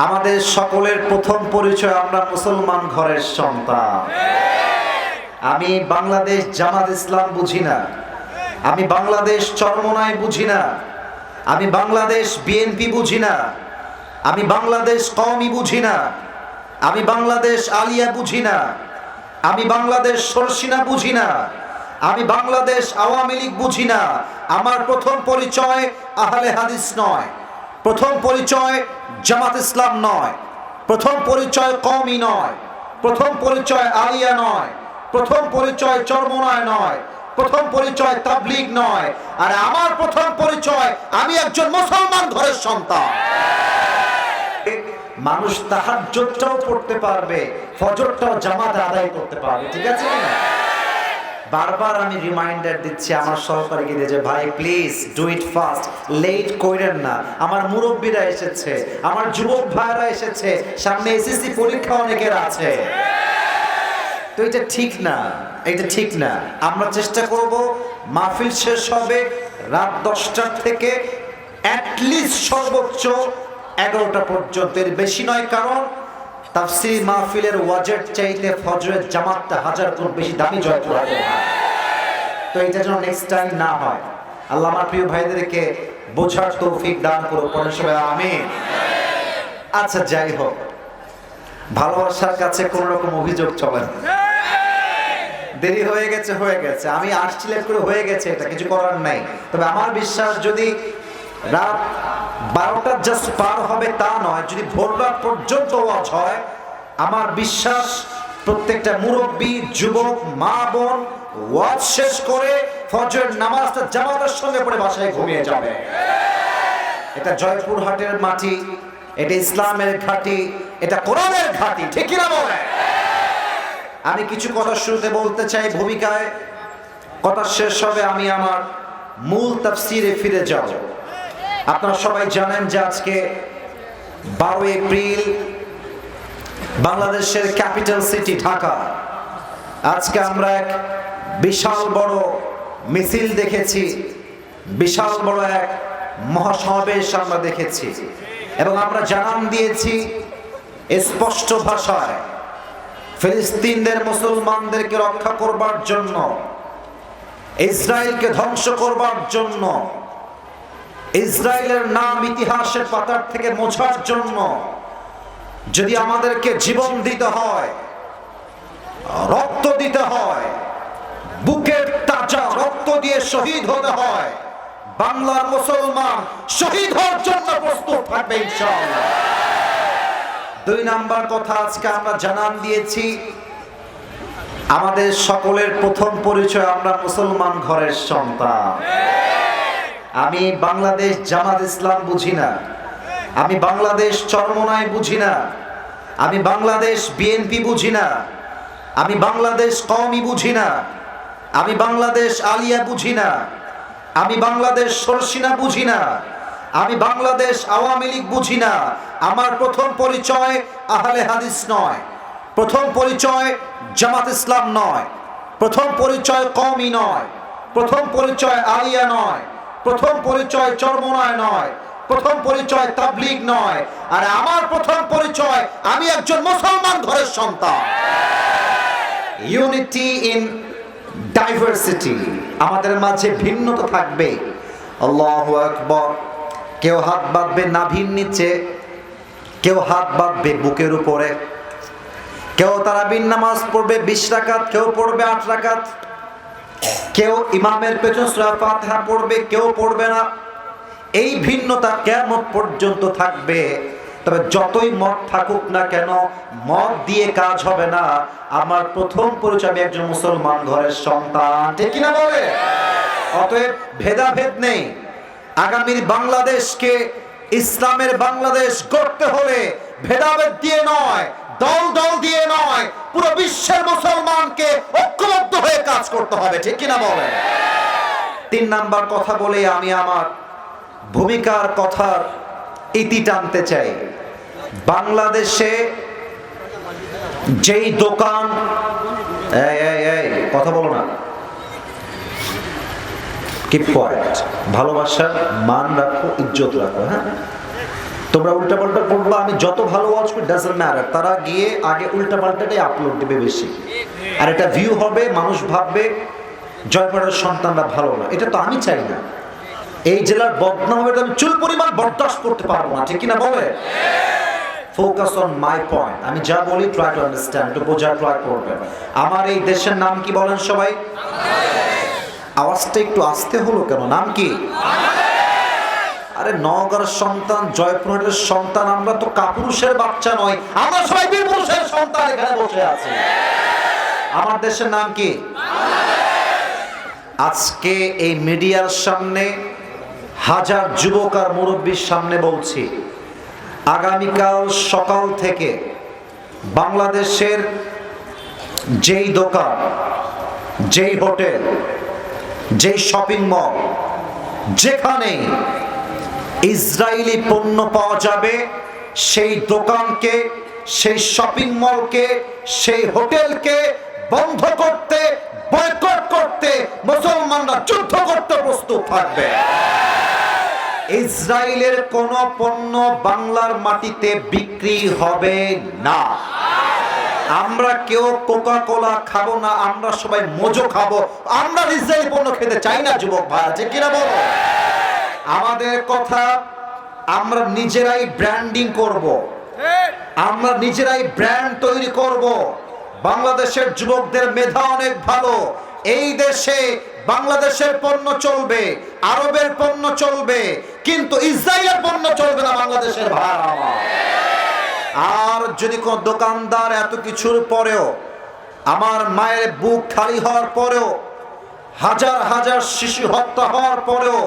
আমাদের সকলের প্রথম পরিচয়, আমরা মুসলমান ঘরের সন্তান। আমি বাংলাদেশ জামাত ইসলাম বুঝি না, আমি বাংলাদেশ চরমনায় বুঝি না, আমি বাংলাদেশ বিএনপি বুঝি না, আমি বাংলাদেশ কওমি বুঝি না, আমি বাংলাদেশ আলিয়া বুঝি না, আমি বাংলাদেশ সরসিনা বুঝি না, আমি বাংলাদেশ আওয়ামী লীগ বুঝি না। আমার প্রথম পরিচয় আহলে হাদিস নয়, প্রথম পরিচয় জামাত ইসলাম নয়, প্রথম পরিচয় কওমি নয়, প্রথম পরিচয় আলিয়া নয়, প্রথম পরিচয় চরমনায় নয়, প্রথম পরিচয় তাবলীগ নয়। আর আমার প্রথম পরিচয়, আমি একজন মুসলমান ঘরের সন্তান। মানুষ তাহাজ্জুদটাও পড়তে পারবে, ফজরটাও জামাতে আদায় করতে পারবে, ঠিক আছে না? বারবার আমি রিমাইন্ডার দিচ্ছি আমার সহকারীকে যে ভাই please do it fast, late কইরেন না। আমার মুরব্বীরা এসেছে, আমার যুবক ভাইরা এসেছে, সামনে এসএসসি পরীক্ষা অনেকের আছে। তো এটা ঠিক না, এটা ঠিক না। আমরা চেষ্টা করব মাহফিল শেষ হবে রাত 10টা থেকে অ্যাটলিস্ট সর্বোচ্চ 11টা পর্যন্ত, এর বেশি নয়। কারণ তাফসীর মাহফিলের ওয়াজের চাইতে ফজরের জামাতটা 1000 গুণ বেশি দামি জয়পুর। তো এটা যেন নেক্সট টাইম না হয়, আল্লাহ আমার প্রিয় ভাইদেরকে বোঝার তৌফিক দান করুন, পড়েন সবাই আমিন। আচ্ছা যাই হোক, ভালোবাসার কাছে কোন রকম অভিযোগ চলে না। দেরি হয়ে গেছে, হয়ে গেছে, আমি আসছি লেট করে, হয়ে গেছে, এটা কিছু করার নাই। তবে আমার বিশ্বাস যদি রাত 12টা জাস্ট পার হবে তা নয়, যদি ভোর রাত পর্যন্ত ওয়াজ হয়, আমার বিশ্বাস প্রত্যেকটা মুরব্বী, যুবক, মা বোন ওয়াজ শেষ করে ফজরের নামাজটা জামাতের সঙ্গে পড়ে বাসায় ঘুমিয়ে যাবে। এটা জয়পুরহাটের মাটি, এটা ইসলামের ঘাঁটি, এটা কোরআনের ঘাঁটি, ঠিক কি না বলে? আমি কিছু কথা শুরুতে বলতে চাই ভূমিকায়, কথা শেষ হবে আমি আমার মূল তাফসীরে ফিরে যাব। আপনারা সবাই জানেন যে আজকে 12 এপ্রিল বাংলাদেশের ক্যাপিটাল সিটি ঢাকা। আজকে আমরা এক বিশাল বড় মিছিল দেখেছি, বিশাল বড় এক মহাসমাবেশ আমরা দেখেছি, এবং আমরা জানান দিয়েছি স্পষ্ট ভাষায় ফিলিস্তিনদের মুসলমানদেরকে রক্ষা করবার জন্য, ইসরায়েলকে ধ্বংস করবার জন্য, ইসরায়েলের নাম ইতিহাসের পাতার থেকে মোছার জন্য যদি আমাদেরকে জীবন দিতে হয়, রক্ত দিতে হয়, বুকের তাজা রক্ত দিয়ে শহীদ হতে হয়, বাংলার মুসলমান শহীদ হওয়ার জন্য প্রস্তুত থাকবে ইনশাআল্লাহ। 2 নাম্বার কথা আজকে আমরা জানান দিয়েছি, আমাদের সকলের প্রথম পরিচয়, আমরা মুসলমান ঘরের সন্তান। আমি বাংলাদেশ জামাত ইসলাম বুঝি না, আমি বাংলাদেশ চরমনায় বুঝি না, আমি বাংলাদেশ বিএনপি বুঝি না, আমি বাংলাদেশ কওমি বুঝি না, আমি বাংলাদেশ আলিয়া বুঝি না, আমি বাংলাদেশ সরসিনা বুঝি না, আমি বাংলাদেশ আওয়ামী লীগ বুঝি না। আমার প্রথম পরিচয় আহলে হাদিস নয়, প্রথম পরিচয় জামাত ইসলাম নয়, প্রথম পরিচয় কওমি নয়, প্রথম পরিচয় আলিয়া নয়, প্রথম পরিচয় চরমনায় নয়, প্রথম পরিচয় তাবলীগ নয়। আর আমার প্রথম পরিচয়, আমি একজন মুসলমান ঘরের সন্তান। ইউনিটি ইন ডাইভার্সিটি, আমাদের মাঝে ভিন্নতা থাকবে। আল্লাহু আকবার। কেউ হাত বাঁধবে নাভির নিচে, কেউ হাত বাঁধবে বুকের উপরে, কেউ তারাবির নামাজ পড়বে 20 রাকাত, কেউ পড়বে 8 রাকাত, কেউ ইমামের পেছনে সূরা ফাতিহা পড়বে, কেউ পড়বে না। এই ভিন্নতা কিয়ামত পর্যন্ত থাকবে। তবে যতই মত থাকুক না কেন, মত দিয়ে কাজ হবে না। আমার প্রথম পরিচয়, আমি একজন মুসলমান ঘরের সন্তান, ঠিক কিনা বলে? অতএব ভেদাভেদ নেই। আগামীর বাংলাদেশকে ইসলামের বাংলাদেশ গড়তে হলে ভেদাভেদ দিয়ে নয়, দল দল দিয়ে নয়, পুরো বিশ্বের মুসলমানকে ঐক্যবদ্ধ হয়ে কাজ করতে হবে, ঠিক কিনা বলে? 3 নাম্বার কথা বলে আমি আমার ভূমিকার কথার ইতি টানতে চাই। বাংলাদেশে যেই দোকান, কথা বলো না, কিপ কোয়াইট, ভালোবাসার মান রাখো, ইজ্জত রাখো। হ্যাঁ, তোমরা উল্টাপাল্টা পড়বা, আমি যত ভালো ওয়াচ করি ডাজন্ট ম্যাটার, তারা গিয়ে আগে উল্টাপাল্টাটাই আপলোড দেবে বেশি, আর এটা ভিউ হবে, মানুষ ভাববে জয়পুরের সন্তানরা ভালো না। এটা তো আমি চাই না। এই জেলার বদনাম হবে, আমি চুল পরিমাণ বরদাস্ত করতে পারবো না, ঠিক কিনা বলে? Focus on my point. আমি যা বলি ট্রাই টু আন্ডারস্ট্যান্ড, একটু বোঝার ট্রাই করবেন। আমার এই দেশের নাম কি বলেন সবাই? আওয়াজটা একটু আস্তে হলো কেন? নাম কি? আরে নওগাঁর সন্তান, জয়পুরের সন্তান, আমরা তো কাপুরুষের বাচ্চা নয়, আমরা সবাই বীর পুরুষের সন্তান এখানে বসে আছি। আমার দেশের নাম কি? আজকে এই মিডিয়ার সামনে, হাজার যুবক আর মুরব্বীর সামনে বলছি, আগামীকাল সকাল থেকে বাংলাদেশের যেই দোকান, যেই হোটেল, যেই শপিং মল, যেখানে ইসরায়েলি পণ্য পাওয়া যাবে, সেই দোকানকে, সেই শপিং মলকে, সেই হোটেলকে বন্ধ করতে, বয়কট করতে মুসলমানরা যুদ্ধ করতে প্রস্তুত থাকবে। ইসরায়েলের কোন পণ্য বাংলার মাটিতে বিক্রি হবে না। আমরা কেউ কোকা কোলা খাবো না, আমরা সবাই মোজো খাবো। আমরা ইসরায়েলি পণ্য খেতে চাই না যুবক ভাই, যে কিনা বলো। আমাদের কথা, আমরা নিজেরাই ব্র্যান্ডিং করব, আমরা নিজেরাই ব্র্যান্ড তৈরি করব। বাংলাদেশের যুবকদের মেধা অনেক ভালো। এই দেশে বাংলাদেশের পণ্য চলবে, আরবের পণ্য চলবে, কিন্তু ইসরায়েলের পণ্য চলবে না বাংলাদেশের ভাড়া। আর যদি কোন দোকানদার এত কিছুর পরেও, আমার মায়ের বুক খালি হওয়ার পরেও, হাজার হাজার শিশু হত্যা হওয়ার পরেও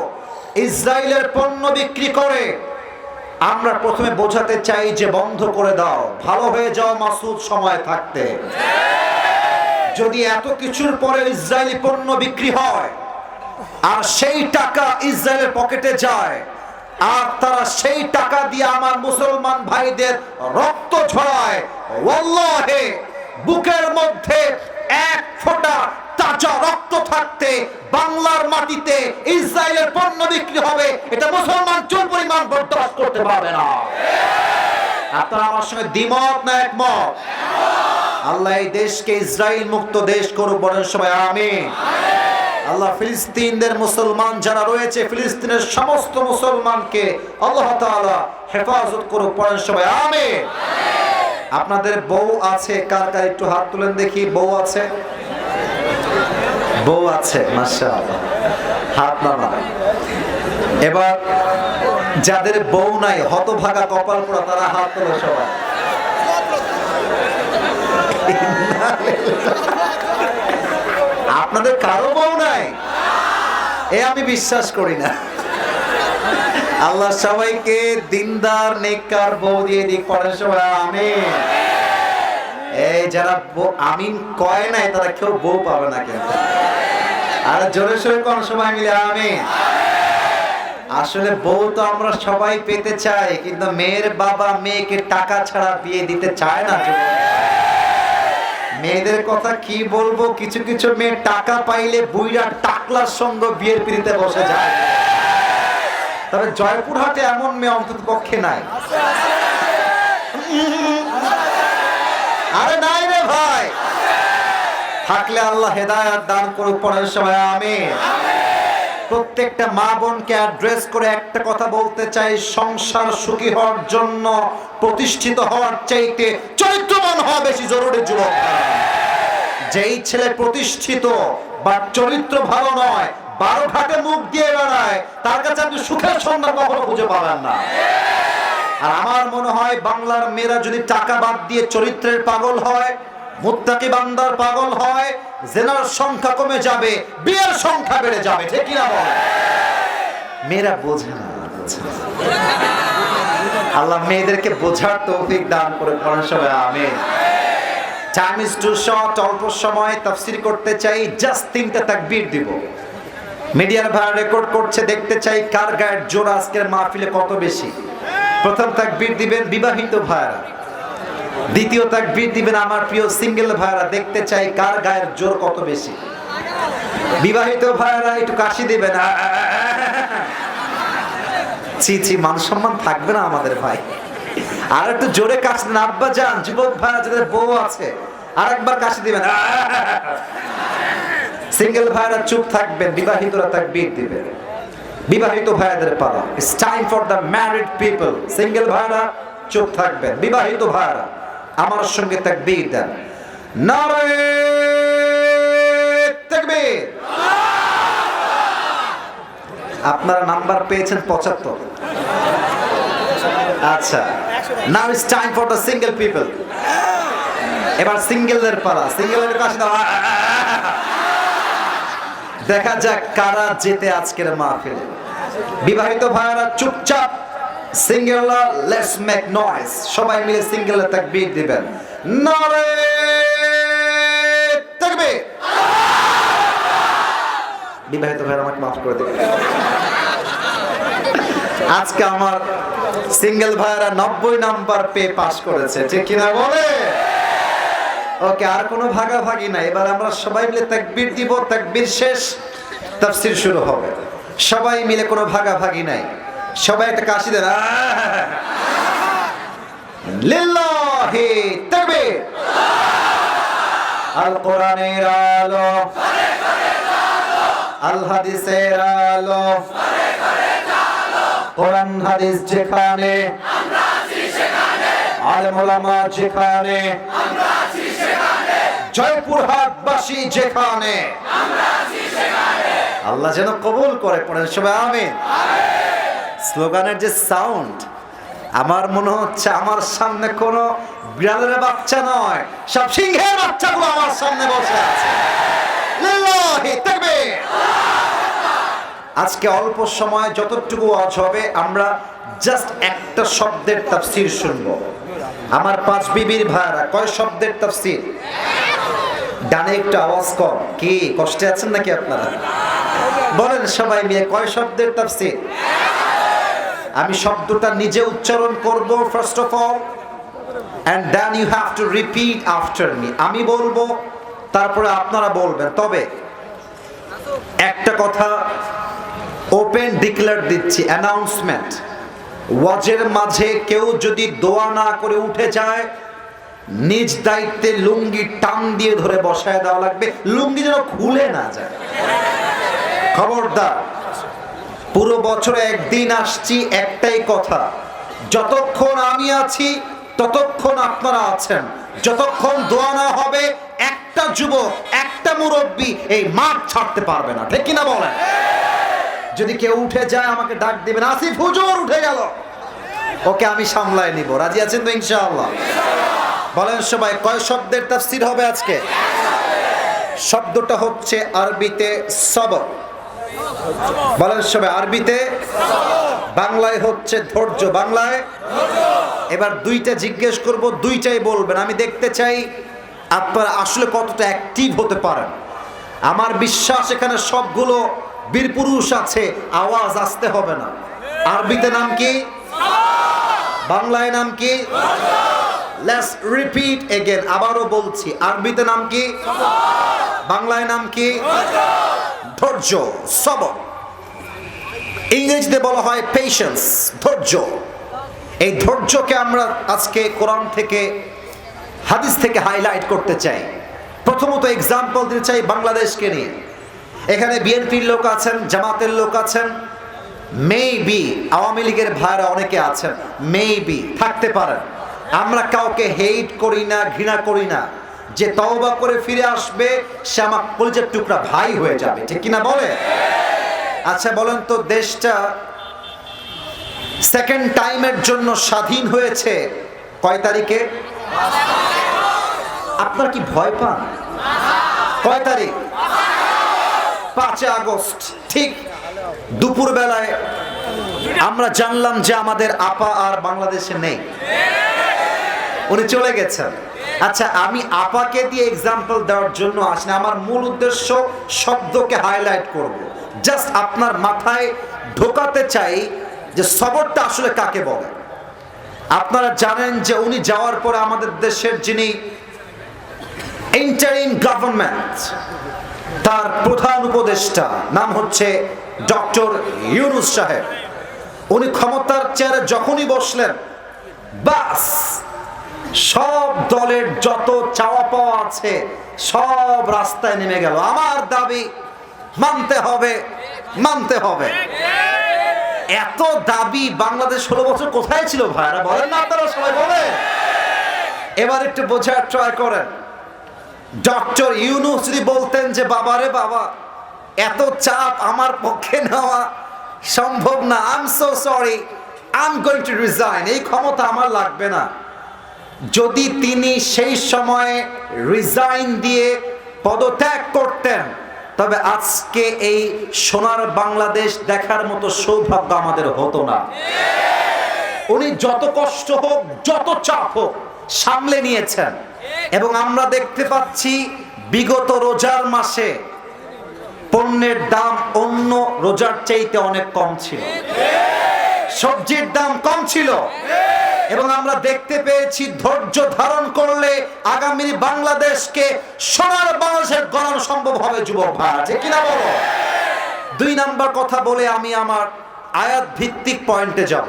ইসরায়েলের পণ্য বিক্রি করে, আমরা প্রথমে বোঝাতে চাই যে বন্ধ করে দাও, ভালো হয়ে যাও মাসুদ সময় থাকতে। যদি এত কিছুর পরে ইসরায়েলি পণ্য বিক্রি হয় আর সেই টাকা ইসরায়েলের পকেটে যায়, আর তারা সেই টাকা দিয়ে আমার মুসলমান ভাইদের রক্ত ঝরায়, ওয়াল্লাহি বুকের মধ্যে এক ফোঁটা তাজা রক্ত থাকতে বাংলার মাটিতে ইসরায়েলের পণ্য বিক্রি হবে, এটা মুসলমান চুল পরিমাণ বরদাস্ত করতে পারবে না। আপনারা আমার সঙ্গে দ্বিমত না একমত? আল্লাহ এই দেশকে ইসরায়েল মুক্ত দেশ করুক, বলেন সবাই আমিন। আল্লাহ ফিলিস্তিনদের মুসলমান যারা রয়েছে, ফিলিস্তিনের সমস্ত মুসলমানকে আল্লাহ তাআলা হেফাজত করুক, বলেন সবাই আমিন। আপনাদের বউ আছে? কার কার একটু হাত তুলেন দেখি। বউ আছে? বউ আছে, মাশাআল্লাহ, হাত নামা। এবার যাদের বউ নাই, হতভাগা কপাল পোড়া, তারা হাত তোলো সবাই। আপনাদের কারো বউ নাই? এ আমি বিশ্বাস করি না। আল্লাহ সবাইকে দিনদার নেককার বউ দিয়ে দিক, পড়ে সবাই আমিন। এই যারা আমিন কয় নাই, তারা কেউ বউ পাবে না কিন্তু। আর জোরে সোরে কোন সময় মিলে আমিন। আসলে বউ তো আমরা সবাই পেতে চাই, কিন্তু মেয়ের বাবা মেয়েকে টাকা ছাড়া বিয়ে দিতে চায় না। মেয়েদের কথা কি বলবো, কিছু কিছু মেয়ে টাকা পাইলে বুইরা টাকলার সঙ্গে বিয়ের পিড়িতে বসে যায়। তবে জয়পুরহাটে এমন মেয়ে অন্তত পক্ষে নাই। আরে নাই রে ভাই, থাকলে আল্লাহ হেদায়েত দান করুক, পড়ার সময় আমিন। প্রত্যেকটা মা বোনকে অ্যাড্রেস করে একটা কথা বলতে চাই, সংসার সুখী হওয়ার জন্য, প্রতিষ্ঠিত হওয়ার চাইতে চরিত্রবান হওয়া বেশি জরুরি। যুবক, যেই ছেলে প্রতিষ্ঠিত বা চরিত্র ভালো নয়, 12 ঘাটে মুখ দিয়ে বেড়ায়, তার কাছে আপনি সুখের সন্ধান কখনো খুঁজে পাবেন না। আর আমার মনে হয় বাংলার মেয়েরা যদি টাকা বাদ দিয়ে চরিত্রের পাগল হয়, মুত্তাকি বান্দার পাগল হয়, জিনার সংখ্যা কমে যাবে, বিয়ের সংখ্যা বেড়ে যাবে, ঠিক কি না বল? মেয়েরা বোঝে না। আল্লাহ মেয়েদেরকে বোঝার তৌফিক দান করে, পড়ার সময় আমিন। টাইম ইজ টু শর্ট, অল্প সময় তাফসীর করতে চাই, জাস্ট 3টা তাকবীর দিব। মিডিয়ার ভাড়া রেকর্ড করছে, দেখতে চাই কার গায়ের জোর আজকের মাহফিলে কত বেশি। প্রথম তাকবীর দিবেন বিবাহিত ভাইরা, দ্বিতীয় তাকবীর দিবেন আমার প্রিয় সিঙ্গেল ভাইরা, দেখতে চাই কার গায়ের জোর কত বেশি। বিবাহিত ভাইরা একটু কাশি দিবেন, ছি ছি, মান সম্মান থাকবে না আমাদের ভাই। আর একটু জোরে কাশি দেন আব্বা যান, যুবক ভাইরা যাদের বউ আছে আর একবার কাশি দিবেন। সিঙ্গেল ভাইরা চুপ থাকবেন, বিবাহিতরা তাকবীর দিবেন। বিবাহিত ভাইদের পালা, it's time for the married people. Single ভাইরা চুপ থাকবেন, বিবাহিত ভাইরা আমার সঙ্গে তাকবীর দেন। নারে তাকবীর। আপনারা নাম্বার পেয়েছেন 75। আচ্ছা, now it's time for the single people. এবার সিঙ্গেলদের পালা, সিঙ্গেলদের কাছে দাও। দেখা যাক কারা জেতে আজকের মাহফিলে। বিবাহিত ভাইরা চুপচাপ, সিঙ্গেলরা লেটস মেক নয়েজ। সবাই মিলে সিঙ্গেলের তাকবীর দিবেন। নারে তাকবীর। বিবাহিত ভাইরা আমাকে মাফ করে দিবেন। আজকে আমার সিঙ্গেল ভাইরা 90 নাম্বার পেয়ে পাস করেছে, ঠিক কিনা বলে? ওকে, আর কোনো ভাগাভাগি নাই। এবার আমরা সবাই মিলে তাকবীর দিব, তাকবীর শেষ তাফসীর শুরু হবে। সবাই মিলে, কোনো ভাগাভাগি নাই। সবাই একটা কাশি দেন। লিল্লাহি তাকবীর। আল কোরআনের আলো, আল হাদিসের আলো, কোরআন হাদিস যেখানে, আলেম ওলামা যেখানে, জয়পুরহাটবাসী যেখানে, আল্লাহ যেন কবুল করে। পড়েন সবাই আমিন। স্লোগানের যে সাউন্ড, আমার মনে হচ্ছে আমার সামনে কোনো বিড়ালের বাচ্চা নয়, সব সিংহের বাচ্চাগুলো আমার সামনে বসে আছে। লিল্লাহি তাকবীর। আজকে অল্প সময় যতটুকু ওয়াজ হবে, আমরা জাস্ট একটা শব্দের তাফসীর শুনবো। আমার 5 বিবির ভাইরা, কয় শব্দের তাফসীর? ডানে একটু আওয়াজ কম। কি কষ্টে আছেন নাকি আপনারা? বলেন সবাই মিলে, কয় শব্দের তাফসীর? আমি শব্দটা নিজে উচ্চারণ করব first of all, and then you have to repeat after me. আমি বলবো, তারপরে আপনারা বলবেন। তবে একটা কথা ওপেন ডিক্লেয়ার দিচ্ছি, অ্যানাউন্সমেন্ট, ওয়াজের মাঝে কেউ যদি দোয়া না করে উঠে যায়, নিজ দায়িত্বে লুঙ্গি টান দিয়ে ধরে বসায় দেওয়া লাগবে, লুঙ্গি যেন খুলে না যায়। খবরদার। পুরো বছরে একদিন আসছি, একটাই কথা, যতক্ষণ আমি আছি ততক্ষণ আপনারা আছেন। যতক্ষণ দোয়া না হবে, একটা যুবক, একটা মুরব্বী এই মাঠ ছাড়তে পারবে না, ঠিক কিনা বলেন? যদি কেউ উঠে যায় আমাকে ডাক দিবেন, আসিফ হুজুর উঠে গেল, ওকে আমি সামলায় নিব। রাজি আছেন তো ইনশাআল্লাহ? বলেন সবাই, কয় শব্দের তাফসীর হবে আজকে? শব্দটা হচ্ছে আরবিতে সবর। বলেন সবাই, আরবিতে, বাংলায় হচ্ছে ধৈর্য। বাংলায় এবার দুইটা জিজ্ঞেস করব, দুইটাই বলবেন। আমি দেখতে চাই আপনারা আসলে কতটা অ্যাক্টিভ হতে পারেন। আমার বিশ্বাস এখানে সবগুলো বীরপুরুষ আছে, আওয়াজ আসতে হবে না। আরবিতে নাম কি? বাংলায় নাম কি? Let's repeat again. আবারও বলছি, আরবিতে নাম কি? বাংলায় নাম কি? ধৈর্য, সবর। ইংরেজিতে বলা হয় পেশেন্স, ধৈর্য। এই ধৈর্যকে আমরা আজকে কোরআন থেকে, হাদিস থেকে হাইলাইট করতে চাই। প্রথমত এক্সাম্পল দিতে চাই বাংলাদেশকে নিয়ে। এখানে বিএনপির লোক আছেন, জামাতের লোক আছেন, মেবি আওয়ামী লীগের ভাইরা অনেকে আছেন, মেবি থাকতে পারেন। আমরা কাউকে হেট করি না, ঘৃণা করি না। যে তওবা করে ফিরে আসবে, সে আমার কলিজার টুকরা ভাই হয়ে যাবে, ঠিক কিনা বলে? আচ্ছা বলেন তো, দেশটা সেকেন্ড টাইমের জন্য স্বাধীন হয়েছে কয় তারিখে? আপনার কি ভয় পান? কয় তারিখ? 5 আগস্ট। ঠিক দুপুর বেলায় আমরা জানলাম যে আমাদের আপা আর বাংলাদেশে নেই, উনি চলে গেছেন। আচ্ছা, আমি আপাকে দিয়ে এক্সাম্পল দেওয়ার জন্য আসলে, আমার মূল উদ্দেশ্য শব্দকে হাইলাইট করব। জাস্ট আপনার মাথায় ঢোকাতে চাই যে সবরটা আসলে কাকে বলে। আপনারা জানেন যে উনি যাওয়ার পরে আমাদের দেশের যিনি ইন্টারিম গভর্নমেন্ট, তার প্রধান উপদেষ্টা নাম হচ্ছে ডক্টর ইউনূস সাহেব। উনি ক্ষমতার চেয়ারে যখনই বসলেন, বাস সব দলের যত চাওয়া পাওয়া আছে সব রাস্তায় নেমে গেল। আমার দাবি মানতে হবে, মানতে হবে। এত দাবি বাংলাদেশ 16 বছর কোথায় ছিল ভাইরা, বলেন না আপনারা সবাই বলেন। এবার একটু বোঝার ট্রাই করেন। ডক্টর ইউনূস যদি বলতেন যে বাবারে বাবা, এত চাপ আমার পক্ষে নেওয়া সম্ভব না, I am so sorry, I am going to resign, এই ক্ষমতা আমার লাগবে না, যদি তিনি সেই সময়ে রিজাইন দিয়ে পদত্যাগ করতেন, তবে আজকে এই সোনার বাংলাদেশ দেখার মতো সৌভাগ্য আমাদের হতো না। উনি যত কষ্ট হোক, যত চাপ হোক সামলে নিয়েছেন। এবং আমরা দেখতে পাচ্ছি বিগত রোজার মাসে পণ্যের দাম অন্য রোজার চাইতে অনেক কম ছিল, সবজির দাম কম ছিল। এবং আমরা দেখতে পেয়েছি ধৈর্য ধারণ করলে আগামী বাংলাদেশকে সোনার বাংলাদেশের গড়ানো সম্ভব হবে। যুবক ভাই, ঠিক কিনা বলো? 2 নাম্বার কথা বলে আমি আমার আয়াত ভিত্তিক পয়েন্টে যাব।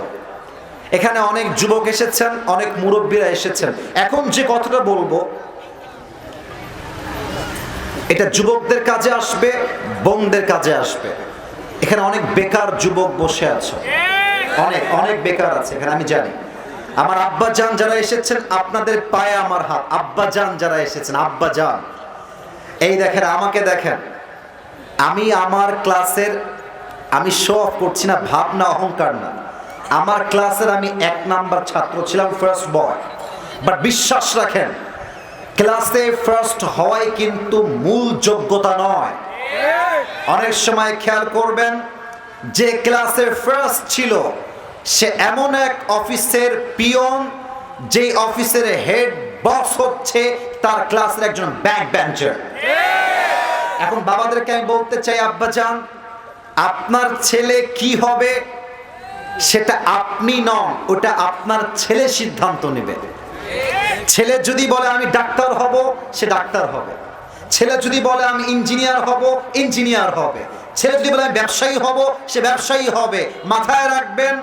এখানে অনেক যুবক এসেছেন, অনেক মুরব্বীরা এসেছেন। এখন যে কথাটা বলবো এটা যুবকদের কাজে আসবে, বোনদের কাজে আসবে। এখানে অনেক বেকার যুবক বসে আছে, অনেক অনেক বেকার আছে এখানে, আমি জানি। আমার আব্বা জান যারা এসেছেন, আপনাদের পায়ে আমার হাত। আব্বা জান যারা এসেছেন, আব্বা জান, এই দেখেন, আমাকে দেখেন, আমি আমার ক্লাসের, আমি শো অফ করছি না, ভাবনা অহংকার না, আমার ক্লাসের আমি 1 নাম্বার ছাত্র ছিলাম, ফার্স্ট বয়। বাট বিশ্বাস রাখেন, ক্লাসে ফার্স্ট হওয়াই কিন্তু মূল যোগ্যতা নয়। অনেক সময় খেয়াল করবেন, যে ক্লাসে ফার্স্ট ছিল সে এমন এক অফিসের পিয়ন, যে অফিসের হেড বস হচ্ছে তার ক্লাসের একজন ব্যাক বেঞ্চার। এখন বাবাদেরকে আমি বলতে চাই, আব্বা জান, আপনার ছেলে কি হবে সেটা আপনি নন, ওটা আপনার ছেলে সিদ্ধান্ত নেবে। ছেলে যদি বলে আমি ডাক্তার হব, সে ডাক্তার হবে। ছেলে যদি বলে আমি ইঞ্জিনিয়ার হব, ইঞ্জিনিয়ার হবে। ছেলে যদি বলে আমি ব্যবসায়ী হব, সে ব্যবসায়ী হবে। মাথায় রাখবেন,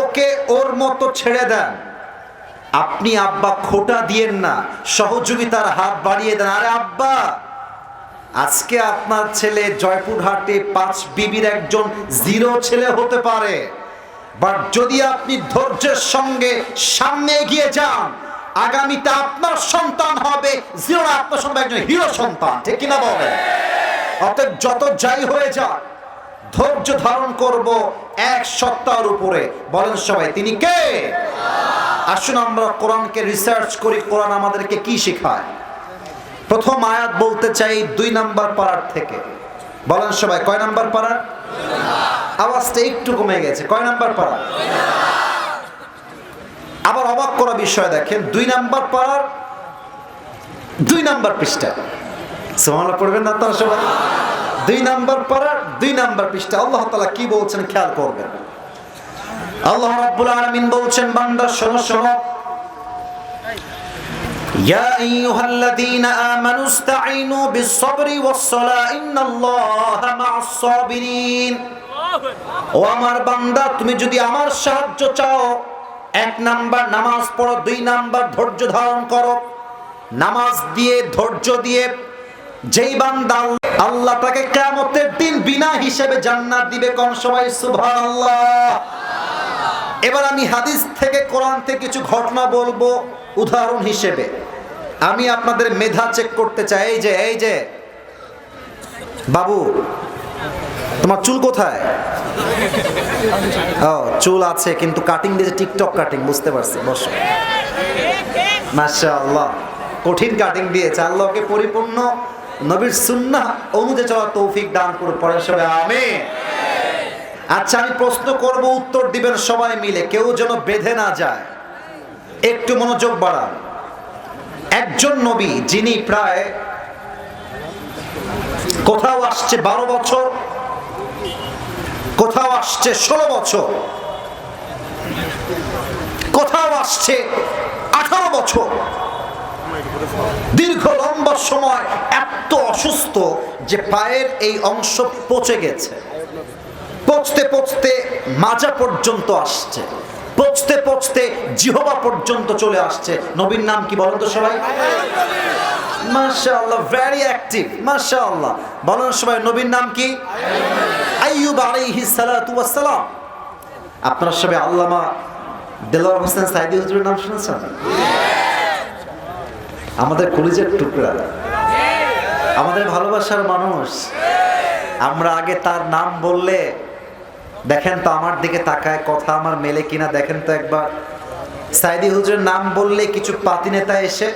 ওকে ওর মতো ছেড়ে দেন। আপনি আব্বা খোটা দিয়েন না, সহযোগিতার হাত বাড়িয়ে দেন। আরে আব্বা, আজকে আপনার ছেলে জয়পুরহাটে 5 বিবির একজন 0 ছেলে হতে পারে, বাট যদি আপনি ধৈর্যের সঙ্গে সামনে এগিয়ে যান, আগামীতে আপনার সন্তান হবে 0, আপনার সন্তান একজন হিরো সন্তান, ঠিক কিনা বলেন? অতএব যত যাই হয়ে যাক, ধৈর্য ধারণ করব 1 সপ্তাহের উপরে। বলেন সবাই, তিনি কে? আসুন আমরা কোরআনকে রিসার্চ করি, কোরআন আমাদেরকে কি শেখায়। প্রথম আয়াত বলতে চাই 2 নাম্বার পারার থেকে। বলেন সবাই, কয় নাম্বার পারা? আওয়াজটা একটু কমে গেছে। কয় নাম্বার পারা? আবার অবাক করা বিষয় দেখেন, 2 নাম্বার পারার 2 নাম্বার পৃষ্ঠা। সুবহানাল্লাহ পড়বেন না তারা সবাই? 2 নাম্বার পারার 2 নাম্বার পৃষ্ঠা আল্লাহ তাআলা কি বলছেন খেয়াল করবেন। আল্লাহ রাব্বুল আলামিন বলছেন, বান্দা শোনো শোনো, ইয়া আইয়ুহাল্লাযীনা আমানু ইসতাঈনু বিস-সাবরি ওয়াস-সালাহ ইন্নাল্লাহা মা'আস সাবিরিন। ও আমার বান্দা, তুমি যদি আমার সাহায্য চাও, 1 নাম্বার নামাজ পড়ো, 2 নাম্বার ধৈর্য ধারণ করো। নামাজ দিয়ে, ধৈর্য দিয়ে যেই বান্দা আল্লাহ তাকে কিয়ামতের দিন বিনা হিসেবে জান্নাত দিবে। কোন সবাই সুবহানাল্লাহ। এবার আমি হাদিস থেকে, কোরআন থেকে কিছু ঘটনা বলবো উদাহরণ হিসেবে। আমি আপনাদের মেধা চেক করতে চাই। এই যে বাবু, তোমার চুল কোথায়? ও, চুল আছে কিন্তু কাটিং দিয়েছে, টিকটক কাটিং, বুঝতে পারছি। বসো। মাশাআল্লাহ, কঠিন কাটিং দিয়েছে। আল্লাহকে পরিপূর্ণ নবীর সুন্নাহ অনুযায়ী চলার তৌফিক দান করুন। পড়েন সবাই আমিন। আচ্ছা, আমি প্রশ্ন করব, উত্তর দিবেন সবাই মিলে, কেউ যেন বেঁধে না যায়। একটু মনোযোগ বাড়ান। একজন নবী যিনি প্রায় কোথাও আসছে 12 বছর, কোথাও আসছে 16 বছর, কোথাও আসছে 18 বছর, দীর্ঘ লম্বা সময় এত অসুস্থ যে পায়ের এই অংশ পচে গেছে। পচতে পচতে মাজা পর্যন্ত আসছে, পচতে পচতে জিহবা পর্যন্ত চলে আসছে। নবীর নাম কি বলেন তো সবাই? মাশাআল্লাহ, ভেরি অ্যাক্টিভ, মাশাআল্লাহ। বলেন সবাই, নবীর নাম কি? আইয়ুব আলাইহিস সালাতু ওয়াস সালাম। আপনারা সবাই আল্লামা দেলোয়ার হোসেন সাইদি হুজুরের নাম শুনেছেন? আমাদের কলিজার টুকরা, আমাদের ভালোবাসার মানুষ। আমরা আগে তার নাম বললে, দেখেন তো আমার দিকে তাকায়, কথা আমার মেলে কিনা দেখেন তো একবার। সাইদি হুজুরের নাম বললে কিছু পাতি নেতা এসে,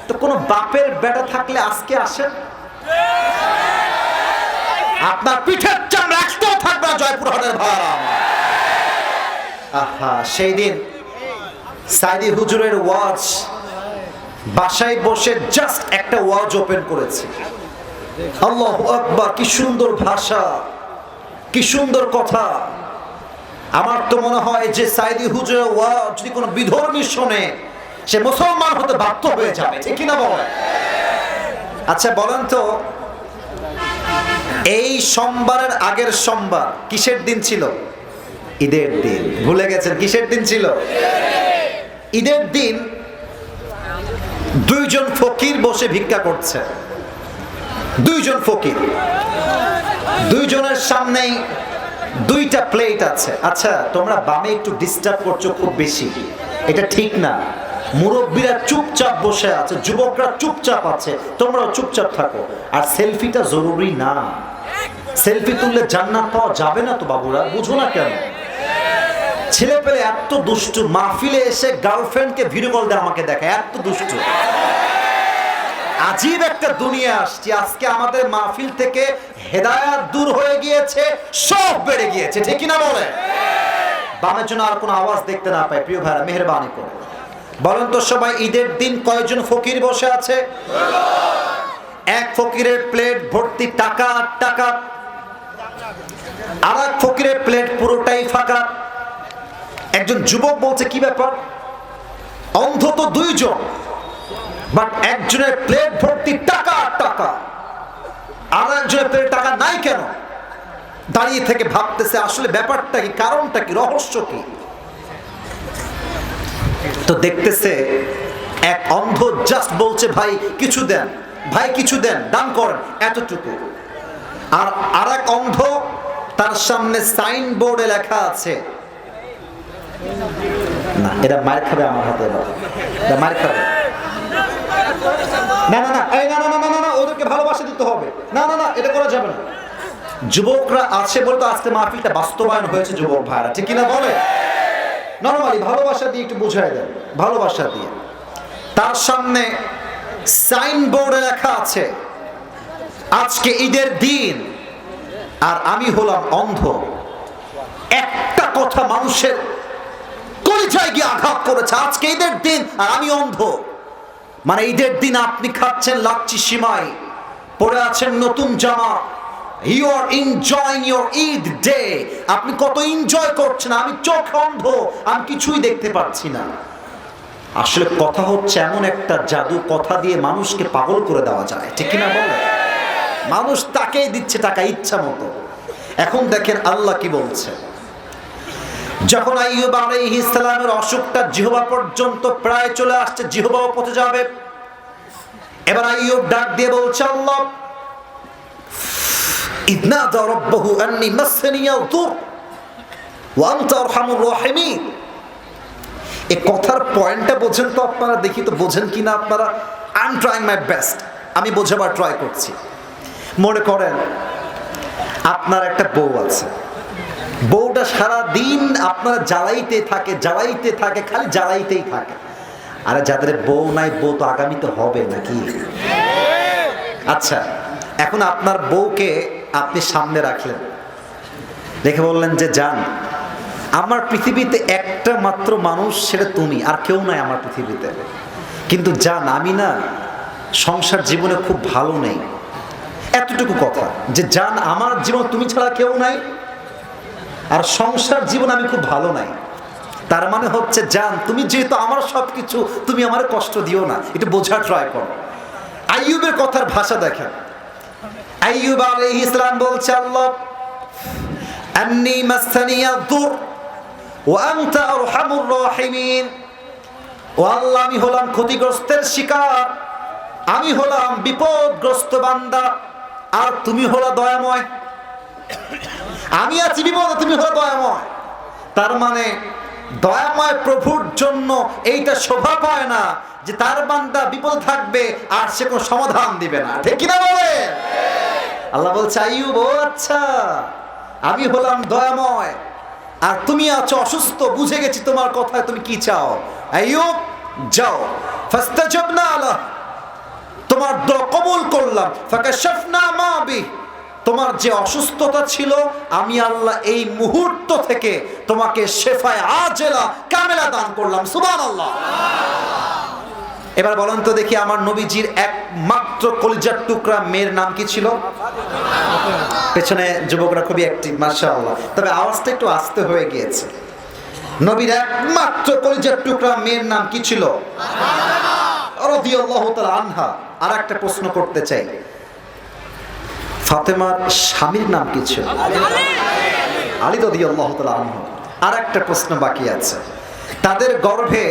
তো কোনো বাপের বেটা থাকলে আজকে আসেন, আপনার পিঠের চামড়া একটাও থাকবে না জয়পুরহাটের ভাড়া। আহা, সেই দিন সাইদি হুজুরের ওয়াজ, বাসায় বসে জাস্ট একটা ওয়াজ ওপেন করেছে। আল্লাহু আকবার, কি সুন্দর ভাষা, কি সুন্দর কথা। আমার তো মনে হয় যে সাইদি হুজুরের ওয়াজ যদি কোনো বিধর্মী শোনে, সে মুসলমান হতে বাধ্য হয়ে যাবে, ঠিক কিনা বলেন? আচ্ছা বলেন তো, এই সোমবারের আগের সোমবার কিসের দিন ছিল? ঈদের দিন। ভুলে গেছেন কিসের দিন ছিল? ঈদের দিন দুইজন ফকির বসে ভিক্ষা করছে। দুইজন ফকির, দুইজনের সামনেই দুইটা প্লেট আছে। আচ্ছা, তোমরা বামে একটু ডিস্টার্ব করছো খুব বেশি, এটা ঠিক না। মুরব্বীরা চুপচাপ বসে আছে, যুবকরা চুপচাপ আছে, তোমরাও চুপচাপ থাকো। আর সেলফিটা জরুরি না, সেলফি তুললে জান্নাত পাওয়া যাবে না তো বাবুরা, বুঝো না কেন? ছেলে পেলে এত দুষ্টু, মাহফিলে এসে গার্লফ্রেন্ডকে ভিডিও কল দিয়ে আমাকে দেখে, এত দুষ্টু। আজীব একটা দুনিয়া আসছে আজকে। আমাদের মাহফিল থেকে হেদায়াত দূর হয়ে গিয়েছে, সব বেড়ে গিয়েছে, ঠিক কিনা বলে? বামের জন্য আর কোনো আওয়াজ দেখতে না পাই, প্রিয় ভাইরা মেহেরবানি করে বলেন তো সবাই, ঈদের দিন কয়জন ফকির বসে আছে? এক ফকিরের প্লেট ভর্তি টাকা আর টাকা, আর এক ফকিরের প্লেট পুরোটাই ফাঁকা। একজন যুবক বলছে, কি ব্যাপার, অন্তত দুইজন, বাট একজনের প্লেট ভর্তি টাকা আর টাকা, আর একজনের প্লেট টাকা নাই কেন? দাঁড়িয়ে থেকে ভাবতেছে আসলে ব্যাপারটা কি, কারণটা কি, রহস্য কি। তো দেখতেছে এক অন্ধ জাস্ট বলছে, ভাই কিছু দেন, ভাই কিছু দেন, দান করেন, এতটুকু। আর আরেক অন্ধ, তার সামনে সাইনবোর্ডে লেখা আছে, না এটা মার খাবে আমার হাতে, মার খাবে, না না না, এই না না না না, ওদেরকে ভালোবাসা দিতে হবে, না না না, এটা করা যাবে না। যুবকরা আছে বলতো আজকে মাহফিলটা বাস্তবায়ন হয়েছে, যুবক ভাইরা, ঠিক কিনা বলে? নরমালি ভালোবাসা দিয়ে একটু বুঝাই দেন, ভালোবাসা দিয়ে। তার সামনে সাইনবোর্ডে লেখা আছে, আজকে ঈদের দিন আর আমি হলাম অন্ধ। একটা কথা মানুষের কলিজায় গিয়ে আঘাত করেছে, আজকে ঈদের দিন আর আমি অন্ধ। মানে ঈদের দিন আপনি খাচ্ছেন লাচ্ছি সিমাই, পরে আছেন নতুন জামা, you are enjoying your Eid day, আপনি কত এনজয় করছেন, আমি চোখ অন্ধ, আমি কিছুই দেখতে পাচ্ছি না। আসলে কথা হচ্ছে এমন একটা জাদু, কথা দিয়ে মানুষকে পাগল করে দেওয়া যায়, ঠিক কিনা বলে? মানুষ তাকেই দিচ্ছে টাকা ইচ্ছা মতো। এখন দেখেন আল্লাহ কি বলছে, যখন আইয়ুব আলাইহিস সালামের অসুখটা জিহবা পর্যন্ত প্রায় চলে আসছে, জিহবাও পচে যাবে, এবার আইয়ুব ডাক দিয়ে বলছে, আল্লাহ ইদনাদা রাব্বাহু আন্নী মাসসানিয়াল দুর ওয়া আনতা আরহামুর রাহিমিন। এই কথার পয়েন্টটা বোঝেন তো আপনারা, দেখি তো বোঝেন কিনা আপনারা। I am trying my best, আমি বোঝাবার ট্রাই করছি। মনে করেন আপনার একটা বউ আছে, বউটা সারা দিন আপনারা জ্বালাইতে থাকে, জ্বালাইতে থাকে, খালি জ্বালাইতেই থাকে। আরে যাদের বউ নাই, বউ তো আগামীতে হবে নাকি? আচ্ছা, এখন আপনার বউকে আপনি সামনে রাখলেন, রেখে বললেন যে জান, আমার পৃথিবীতে একটা মাত্র মানুষ, সেটা তুমি, আর কেউ নাই আমার পৃথিবীতে। কিন্তু জান, আমি না সংসার জীবনে খুব ভালো নেই। এতটুকু কথা যে জান, আমার জীবন তুমি ছাড়া কেউ নাই, আর সংসার জীবন আমি খুব ভালো নাই। তার মানে হচ্ছে জান, তুমি যেহেতু আমার সবকিছু, তুমি আমার কষ্ট দিও না, এটা বোঝার ট্রাই করো। আইয়ুবের কথার ভাষা দেখেন, আইয়ুব আলাইহিস সালাম বলছে, আল্লাহ আন্নী মাসসানিয়াদ দুর ওয়া আনতা আরহামুর রাহিমিন। ও আল্লাহ, আমি হলাম ক্ষতিগ্রস্তের শিকার, আমি হলাম বিপদগ্রস্ত বান্দা, আর তুমি হলো দয়াময়। আমি আছি বিপদে, তুমি হলো দয়াময়। তার মানে দয়াময় প্রভুর জন্য এইটা শোভা পায় না যে তার বান্দা বিপদ থাকবে আর সে কোনো সমাধান দিবে না, ঠিক কিনা বলে? আল্লাহ বলছে, আইয়ুব, ও আচ্ছা, আমি হলাম দয়াময় আর তুমি আছো অসুস্থ, বুঝে গেছি তোমার কথায় তুমি কি চাও। আইয়ুব, যাও, ফাস্তাজাবনা লাহ, তোমার দোয়া কবুল করলাম। ফাকাশাফনা মা বি, তোমার যে অসুস্থতা ছিল আমি আল্লাহ এই মুহূর্ত থেকে তোমাকে শেফায়ে আজেলা কামেলা দান করলাম। সুবহানাল্লাহ। এবার বলেন তো দেখি, আমার নবীজির একমাত্র কলিজার টুকরা মেয়ের নাম কি ছিল? পেছনে যুবকরা খুবই অ্যাক্টিভ, মাশাআল্লাহ। তবে আওয়াজটা একটু আস্তে হয়ে গিয়েছে। নবীর একমাত্র কলিজার টুকরা মেয়ের নাম কি ছিল? রাদিয়াল্লাহু তাআলা আনহা। আর একটা প্রশ্ন করতে চাই, ফাতেমার স্বামীর নাম কি ছিল? আলী রাদিয়াল্লাহু তাআলা আনহু। আর একটা প্রশ্ন বাকি আছে, তাদের গর্ভে,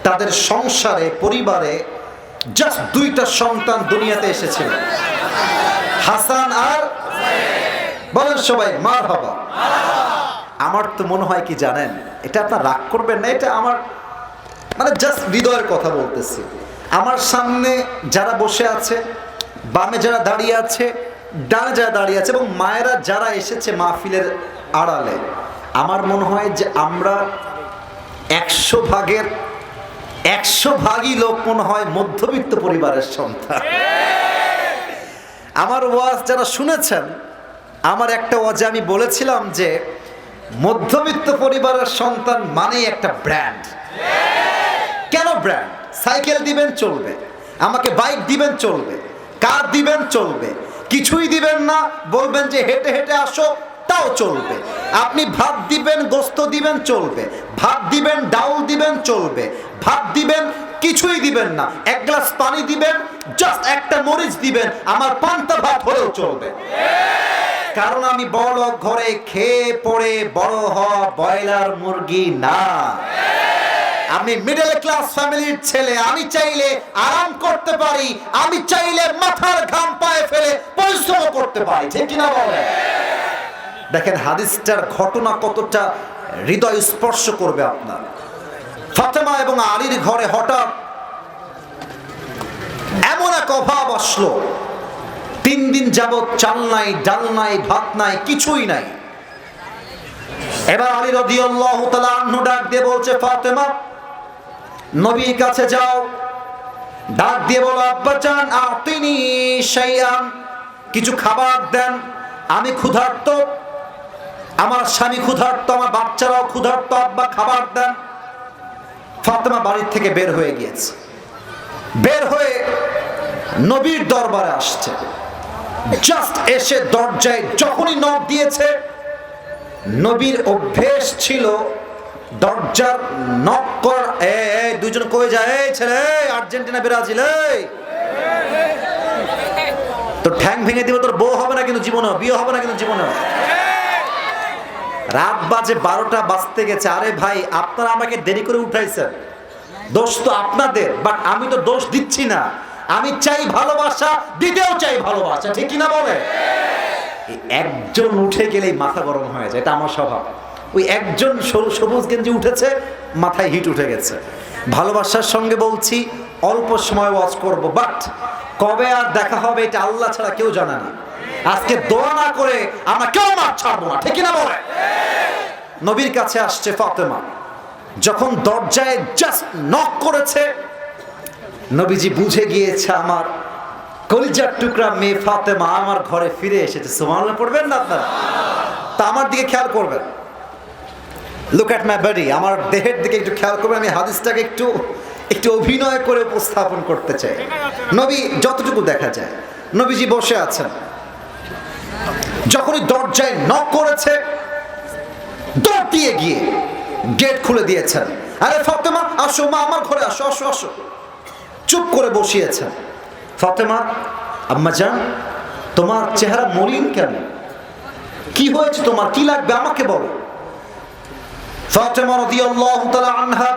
তাদের সংসারে, পরিবারে জাস্ট দুইটা সন্তান দুনিয়াতে এসেছিল, হাসান আর, বলেন সবাই মারহাবা। আমার তো মনে হয় কি জানেন, এটা আপনার রাগ করবেন না, এটা আমার মানে জাস্ট হৃদয়ের কথা বলতেছি। আমার সামনে যারা বসে আছে, বামে যারা দাঁড়িয়ে আছে, ডানে যারা দাঁড়িয়ে আছে, এবং মায়েরা যারা এসেছে মাহফিলের আড়ালে, আমার মনে হয় যে আমরা 100 ভাগের 100 ভাগই লোক মনে হয় মধ্যবিত্ত পরিবারের সন্তান। আমার ওয়াজ যারা শুনেছেন, আমার একটা ওয়াজে আমি বলেছিলাম যে মধ্যবিত্ত পরিবারের সন্তান মানেই একটা ব্র্যান্ড। কেন ব্র্যান্ড? সাইকেল দিবেন চলবে, আমাকে বাইক দিবেন চলবে, কার দিবেন চলবে, কিছুই দিবেন না বলবেন যে হেঁটে হেঁটে আসো, তাও চলবে। আপনি ভাত দিবেন, গোস্ত দিবেন চলবে, ভাত দিবেন, ডাউল দিবেন চলবে, ভাত দিবেন, কিছুই দিবেন না, এক গ্লাস পানি দিবেন, জাস্ট একটা মরিচ দিবেন, আমার পান্তা ভাত হলেও চলবে। কারণ আমি বড় ঘরে খেয়ে পড়ে বড় হওয়া ব্রয়লার মুরগি না, আমি মিডল ক্লাস ফ্যামিলির ছেলে। আমি চাইলে আরাম করতে পারি, আমি চাইলে মাথার ঘাম পায়ে ফেলে পরিশ্রম করতে পারি, ঠিক কিনা বলে? দেখেন হাদিসটার ঘটনা কতটা হৃদয় স্পর্শ করবে আপনার। ফাতেমা এবং আলীর ঘরে হঠাৎ এমন এক অভাব আসলো, 3 দিন যাবত চাল নাই, ডাল নাই, ভাত নাই, কিছুই নাই। এবার আলী রাদিয়াল্লাহু তাআলা আনহু ডাক দিয়ে বলছে, ফাতেমা, নবীর কাছে যাও, ডাক দিয়ে বলো, আব্বাজান আতিনি শাইআন, কিছু খাবার দেন, আমি ক্ষুধার্ত, আমার স্বামী ক্ষুধার্ত, আমার বাচ্চারাও ক্ষুধার্ত, আব্বা খাবার দেন। ফাতেমা বাড়ির থেকে বের হয়ে গিয়েছে, বের হয়ে নবীর দরবারে আসছে। জাস্ট এসে দরজায় যখনই নক দিয়েছে, নবীর অভ্যেস ছিল দরজার নক কর, দুইজন কই যায়, এই ছেলে, আর্জেন্টিনা ব্রাজিল, তো ঠ্যাং ভেঙে দিব, তোর বউ হবে না কিন্তু জীবনে, বিয়ে হবে না কিন্তু জীবনে। রাত বাজে 12টা বাজতে গেছে। আরে ভাই, আপনারা আমাকে দেরি করে উঠাইছেন, দোষ তো আপনাদের, বাট আমি তো দোষ দিচ্ছি না। আমি চাই ভালোবাসা, দিতেও চাই ভালোবাসা, ঠিক কিনা বলে? একজন উঠে গেলেই মাথা গরম হয়ে যায়, এটা আমার স্বভাব। ওই একজন সবুজ গেঞ্জি উঠেছে, মাথায় হিট উঠে গেছে। ভালোবাসার সঙ্গে বলছি, অল্প সময় ওয়াজ করব, বাট কবে আর দেখা হবে এটা আল্লাহ ছাড়া কেউ জানে না। আজকে দোয়া না করে আমরা কেউ মাঠ ছাড়বো না, ঠিক না বলে? নবীর কাছে আসছে ফাতেমা, যখন দরজায় জাস্ট নক করেছে, নবীজি বুঝে গিয়েছে আমার কলিজার টুকরা মেয়ে ফাতেমা আমার ঘরে ফিরে এসেছে। সুবহানাল্লাহ পড়বেন না আপনারা? তা আমার দিকে খেয়াল করবেন, লুক অ্যাট মাই বডি, আমার দেহের দিকে একটু খেয়াল করবেন। আমি হাদিসটাকে একটু অভিনয় করে উপস্থাপন করতে চাই। নবী যতটুকু দেখা যায়, নবীজি বসে আছেন, যখনই দরজায় নক করেছে, দৌড় দিয়ে গিয়ে গেট খুলে দিয়েছেন। আরে ফাতেমা, আসো মা, আমার ঘরে আসো, আসো আসো। চুপ করে বসিয়েছেন। ফাতেমা, আম্মা জান, তোমার চেহারা মলিন কেন? কি হয়েছে তোমার? কি লাগবে আমাকে বলো। ফাতেমা রাদিয়াল্লাহু তাআলা আনহা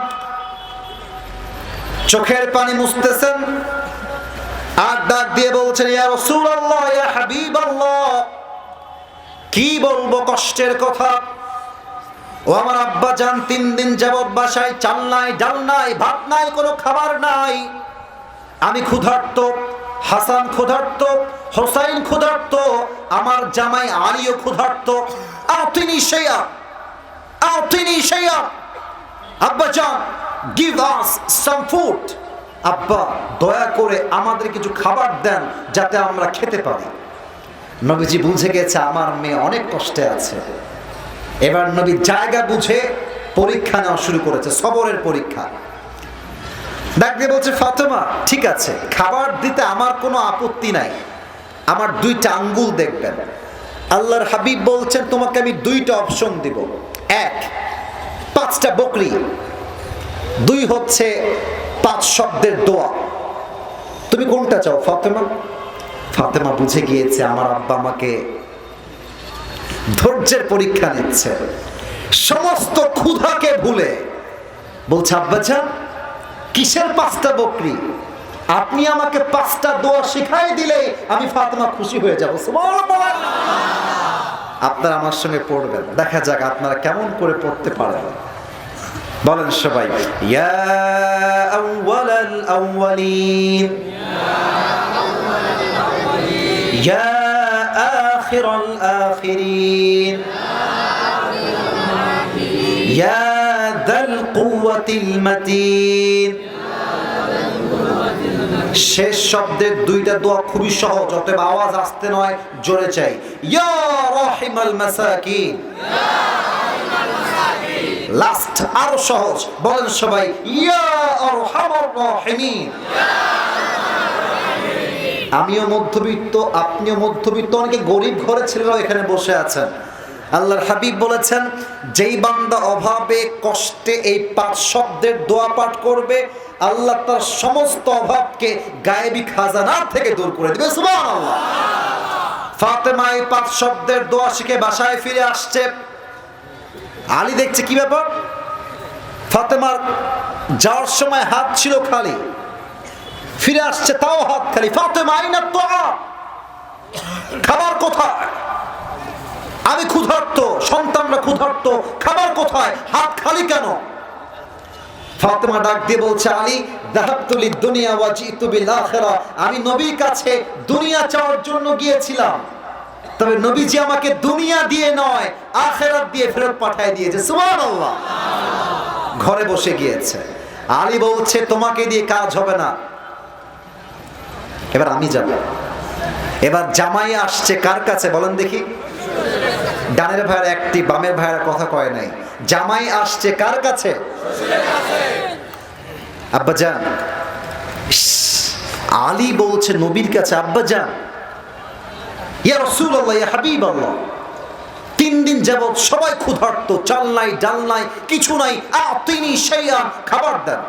চোখের পানি মুছতেছেন আর ডাক দিয়ে বলছেন, ইয়া রাসূলুল্লাহ, ইয়া হাবিবাল্লাহ, কি বলবো কষ্টের কথা। ও আমার আব্বা জান 3 দিন যাবত বাসায় চাল নাই, ডাল নাই, ভাত নাই, কোনো খাবার নাই। আমি ক্ষুধার্ত, হাসান ক্ষুধার্ত, হোসাইন ক্ষুধার্ত, আমার জামাই আলীও ক্ষুধার্ত। আতিনি শাইআ, আতিনি শাইআ, আব্বা জান, গিভ আস সাম ফুড। আব্বা দয়া করে আমাদের কিছু খাবার দেন যাতে আমরা খেতে পারি। নবীজি বুঝে গেছে আমার মেয়ে অনেক কষ্টে আছে। এবার নবী জায়গা বুঝে পরীক্ষা নেওয়া শুরু করেছে, সবরের পরীক্ষা। ডাক দিয়ে বলছে, ফাতেমা ঠিক আছে, খাবার দিতে আমার কোনো আপত্তি নাই, আমার 2টা আঙ্গুল দেখবেন। আল্লাহর হাবিব বলছেন, তোমাকে আমি 2টা অপশন দিব। 1, 5টা বকরি, 2 হচ্ছে 5 শব্দের দোয়া। তুমি কোনটা চাও ফাতেমা? ফাতেমা বুঝে গিয়েছে আমার আব্বা আমাকে ধৈর্যের পরীক্ষা নিচ্ছে। সমস্ত ক্ষুধাকে ভুলে বলছে, আব্বা জান কিসের 5টা বকরি? আপনি আমাকে 5টা দোয়া শিখাই দিলে আমি ফাতেমা খুশি হয়ে যাব। সুবহানাল্লাহ। আপনারা আমার সঙ্গে পড়বেন, দেখা যাক আপনারা কেমন করে পড়তে পারেন। বলেন সবাই, ইয়া আউওয়ালাল আউওয়ালিন, ইয়া আখিরাল আখিরিন, ইয়া যাল কুওয়াতিল মাতিন। শেষ শব্দের 2টা দোয়া খুবই সহজ, অতএব আওয়াজ আসতে নয়, জোরে চাই। ইয়া রাহিমাল মাসাকিন, লাস্ট আরো সহজ, বলেন সবাই, ইয়া আরহামার রাহিমিন। আমিও মধ্যবিত্ত, আপনিও মধ্যবিত্ত, অনেকে গরিব ঘরের ছেলেরাও এখানে বসে আছেন। আল্লাহর হাবিব বলেছেন, যেই বান্দা অভাবে কষ্টে এই 5 শব্দের দোয়া পাঠ করবে, আল্লাহ তার সমস্ত অভাবকে গায়েবী খাজানা থেকে দূর করে দিবে। সুবহানাল্লাহ। ফাতেমা এই 5 শব্দের দোয়া শিখে বাসায় ফিরে আসছে। আলী দেখছে কি ব্যাপার, ফাতেমার যাওয়ার সময় হাত ছিল খালি, ফিরে আসছে তাও হাত খালি। ফাতেমা আইনা তোয়া, খাবার কোথায়? আমি ক্ষুধার্ত, সন্তানরা ক্ষুধার্ত, খাবার কোথায়? হাত খালি কেন? ফাতেমা ডাক দিয়ে বলছে, আলী যাহাবতু লিদ-দুনিয়া ওয়া জিতু বিল আখিরা, আমি নবীর কাছে দুনিয়া চাওয়ার জন্য গিয়েছিলাম, তবে নবীজি আমাকে দুনিয়া দিয়ে নয় আখিরাত দিয়ে ফেরত পাঠিয়ে দিয়েছে। সুবহানাল্লাহ। ঘরে বসে গিয়েছে। আলী বলছে, তোমাকে দিয়ে কাজ হবে না, এবার আমি যাব। এবার জামাই আসছে কার কাছে বলেন দেখি? ডানের ভাইয়ের একটি, বামের ভাইয়ের কথা কয় নাই। জামাই আসছে কার কাছে? আব্বাজান। আলী বলছে নবীর কাছে, আব্বাজান, ইয়া রাসূলুল্লাহ, ইয়া হাবিবাল্লাহ, 3 দিন যাবত সবাই ক্ষুধার্ত, চাল নাই, ডাল নাই, কিছু নাই, আতিনি শাইআন, খাবার দেন।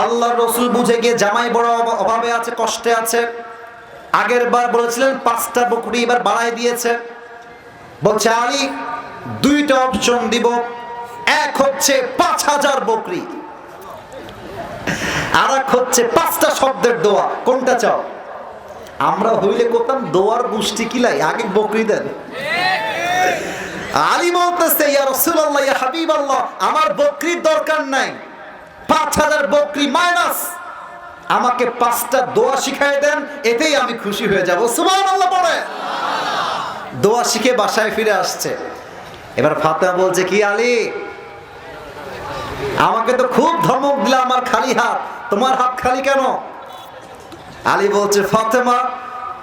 আল্লাহর রাসূল বুঝে গিয়ে জামাই বড় অভাবে আছে, কষ্টে আছে। আগের বার বলেছিলেন 5টা বকরি, এবার বাড়ায় দিয়েছে। বলছে, আলী 2টা অপশন দিব, 1 হচ্ছে 5000 বকরি, আর 1 হচ্ছে 5টা শব্দের দোয়া। কোনটা চাও? আমরা হইলে করতাম দোয়ার গোষ্ঠী কিলাই, আগে বকরি দেন। আলী বলতেছে, ইয়া রাসূলুল্লাহ, ইয়া হাবিবাল্লাহ, আমার বকরির দরকার নাই, 5000 বকরি মাইনাস, আমাকে 5টা দোয়া শিখাই দেন, এতেই আমি খুশি হয়ে যাব। সুবহানাল্লাহ পড়ে দোয়া শিখে বাসায় ফিরে আসছে। এবার ফাতেমা বলছে, কি আলী, আমাকে তো খুব ধমক দিলা, আমার খালি হাত, তোমার হাত খালি কেন? আলী বলছে, ফাতেমা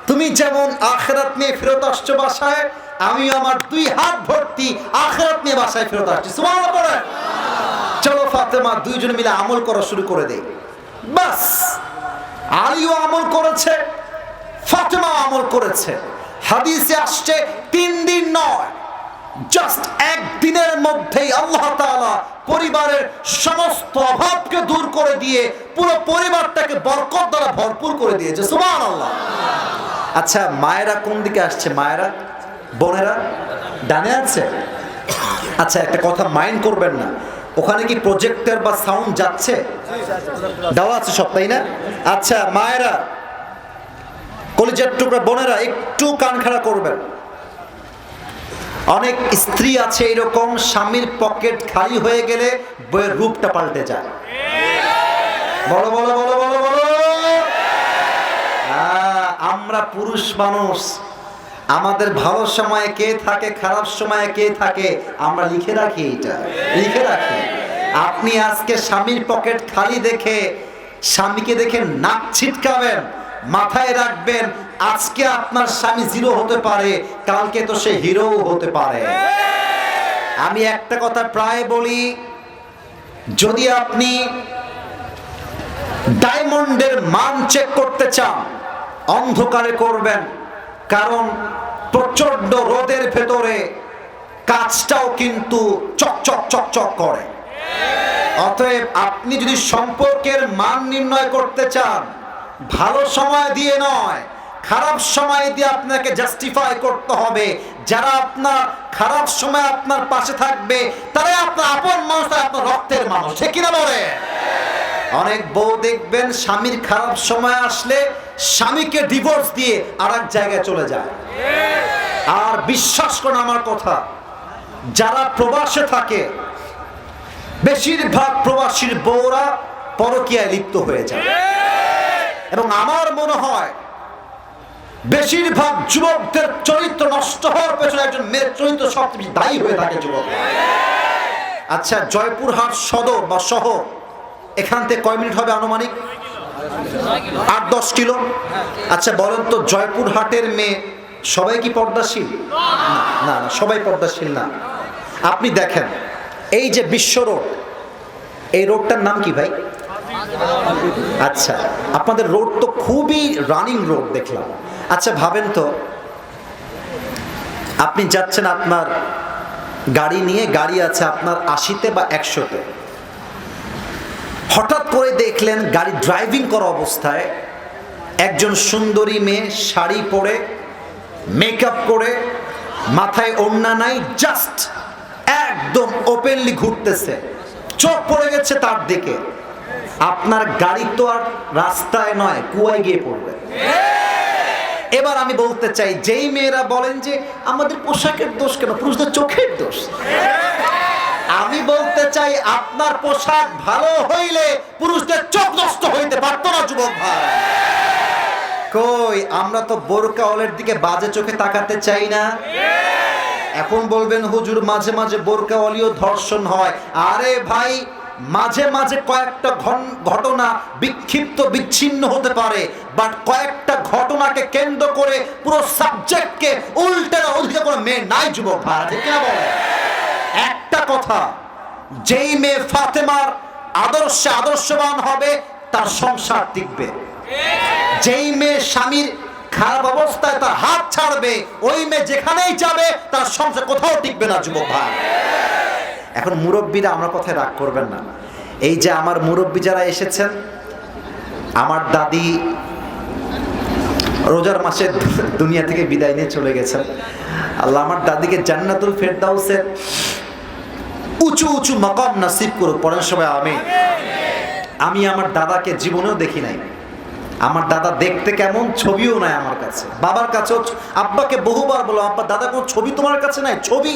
তুমি যেমন আখিরাত নিয়ে ফেরত আসছো বাসায়, আমি আমার 2 হাত ভর্তি আখিরাত নিয়ে বাসায় ফেরত আসছি। সুবহানাল্লাহ পড়ে। চলো ফাতেমা, 2 জন মিলে আমল করা শুরু করে দেই। বাস, আলীও আমল করেছে, ফাতেমা আমল করেছে। হাদিসে আসছে 3 দিন নয়, জাস্ট 1 দিনের মধ্যেই আল্লাহ তাআলা পরিবারের সমস্ত অভাবকে দূর করে দিয়ে পুরো পরিবারটাকে বরকত দ্বারা ভরপুর করে দিয়েছে। সুবহানাল্লাহ। আচ্ছা মায়েরা কোন দিকে আসছে? মায়েরা, বোনেরা ডানে আছে? আচ্ছা একটা কথা মাইন্ড করবেন না, ওখানে কি প্রজেক্টর বা সাউন্ড যাচ্ছে? দেওয়া আছে সব, তাই না? আচ্ছা মায়েরা, কলিজার টুকরা বোনেরা একটু কান খাড়া করবেন। অনেক স্ত্রী আছে এরকম, স্বামীর পকেট খালি হয়ে গেলে বইয়ের রূপটা পাল্টে যায়। বলো বলো বলো বলো বলো। আমরা পুরুষ মানুষ, আমাদের ভালো সময়ে কে থাকে, খারাপ সময়ে কে থাকে, আমরা লিখে রাখি, এটা লিখে রাখি। আপনি আজকে স্বামীর পকেট খালি দেখে স্বামীকে দেখে নাক ছিটকাবেন, মাথায় রাখবেন আজকে আপনার স্বামী জিরো হতে পারে, কালকে তো সে হিরো হতে পারে। আমি একটা কথা প্রায় বলি, যদি আপনি ডায়মন্ডের মান চেক করতে চান অন্ধকারে করবেন, কারণ প্রচন্ড রোদের ভেতরে কাঁচটাও কিন্তু চকচক চকচক করে। অতএব আপনি যদি সম্পর্কের মান নির্ণয় করতে চান, ভালো সময় দিয়ে নয়, খারাপ সময় দিয়ে আপনাকে জাস্টিফাই করতে হবে। যারা আপনার খারাপ সময় আপনার পাশে থাকবে তারাই আপনার আপন মানুষ, আপনার রক্তের মানুষ, ঠিক কিনা বলে? অনেক বউ দেখবেন স্বামীর খারাপ সময় আসলে স্বামীকে ডিভোর্স দিয়ে আর এক জায়গায় চলে যায়। আর বিশ্বাস করুন আমার কথা, যারা প্রবাসে থাকে বেশিরভাগ প্রবাসীর বউরা পরকীয়ায় লিপ্ত হয়ে যায়। এবং আমার মনে হয় বেশিরভাগ যুবকদের চরিত্র নষ্ট হওয়ার পেছনে একজন মেয়ের চরিত্র সবচেয়ে বেশি দায়ী হয়ে থাকে যুবক। আচ্ছা জয়পুরহাট সদর বা শহর, এখান থেকে কয় মিনিট হবে আনুমানিক? 8-10 কিলো। আচ্ছা বলেন তো, জয়পুরহাটের মেয়ে সবাই কি পর্দাশীল? না না, সবাই পর্দাশীল না। আপনি দেখেন এই যে বিশ্ব রোড, এই রোডটার নাম কি ভাই? আচ্ছা আপনাদের রোড তো খুবই রানিং রোড দেখলাম। আচ্ছা ভাবেন তো, আপনি যাচ্ছেন আপনার গাড়ি নিয়ে, গাড়ি আছে আপনার 80-তে বা 100-তে, হঠাৎ করে দেখলেন গাড়ি ড্রাইভিং করা অবস্থায় একজন সুন্দরী মেয়ে শাড়ি পরে, মেকআপ করে, মাথায় ওড়না নাই, জাস্ট একদম ওপেনলি ঘুরতেছে, চোখ পড়ে গেছে তার দিকে। আপনার গাড়ি তো আর রাস্তায় নয়, কুয়ায় গিয়ে পড়বে। এবার আমি বলতে চাই, যেই মেয়েরা বলেন যে আমাদের পোশাকের দোষ কেন, পুরুষদের চোখের দোষ, আমি বলতে চাই আপনার পোশাক ভালো হইলে পুরুষদের চোখ নষ্ট হইতে পারতো না যুবক ভাই। কই আমরা তো বোরকাওয়ালের দিকে বাজে চোখে তাকাতে চাই না। এখন বলবেন হুজুর মাঝে মাঝে বোরকাওয়ালিও ধর্ষণ হয়। আরে ভাই, মাঝে মাঝে কয়েকটা ঘটনা বিক্ষিপ্ত বিচ্ছিন্ন হতে পারে, বাট কয়েকটা ঘটনাকে কেন্দ্র করে পুরো সাবজেক্টকে উল্টে অধিকার করে মেয়ে নাই যুবক ভাই, ঠিক না বলে? একটা কথা, যেই মেয়ে ফাতেমার আদর্শে আদর্শবান হবে তার সংসার টিকবে। যেই মেয়ে স্বামীর খারাপ অবস্থায় তার হাত ছাড়বে, ওই মেয়ে যেখানেই যাবে তার সংসার কোথাও টিকবে না যুবক ভাই। এখন মুরব্বীরা আমার কথায় রাগ করবেন না, এই যে আমার মুরব্বী যারা এসেছেন, আমার দাদি রোজার মাসে দুনিয়া থেকে বিদায় নিয়ে চলে গেছেন। আল্লাহ আমার দাদিকে জান্নাতুল ফেরদাউসের উঁচু উঁচু মাকাম নসিব করুক, পড়েন সবাই আমিন। আমি আমার দাদাকে জীবনেও দেখি নাই। আমার দাদা দেখতে কেমন, ছবিও নাই আমার কাছে। বাবার কাছেও, আব্বাকে বহুবার বলো, আব্বা দাদা কোনো ছবি তোমার কাছে নাই? ছবি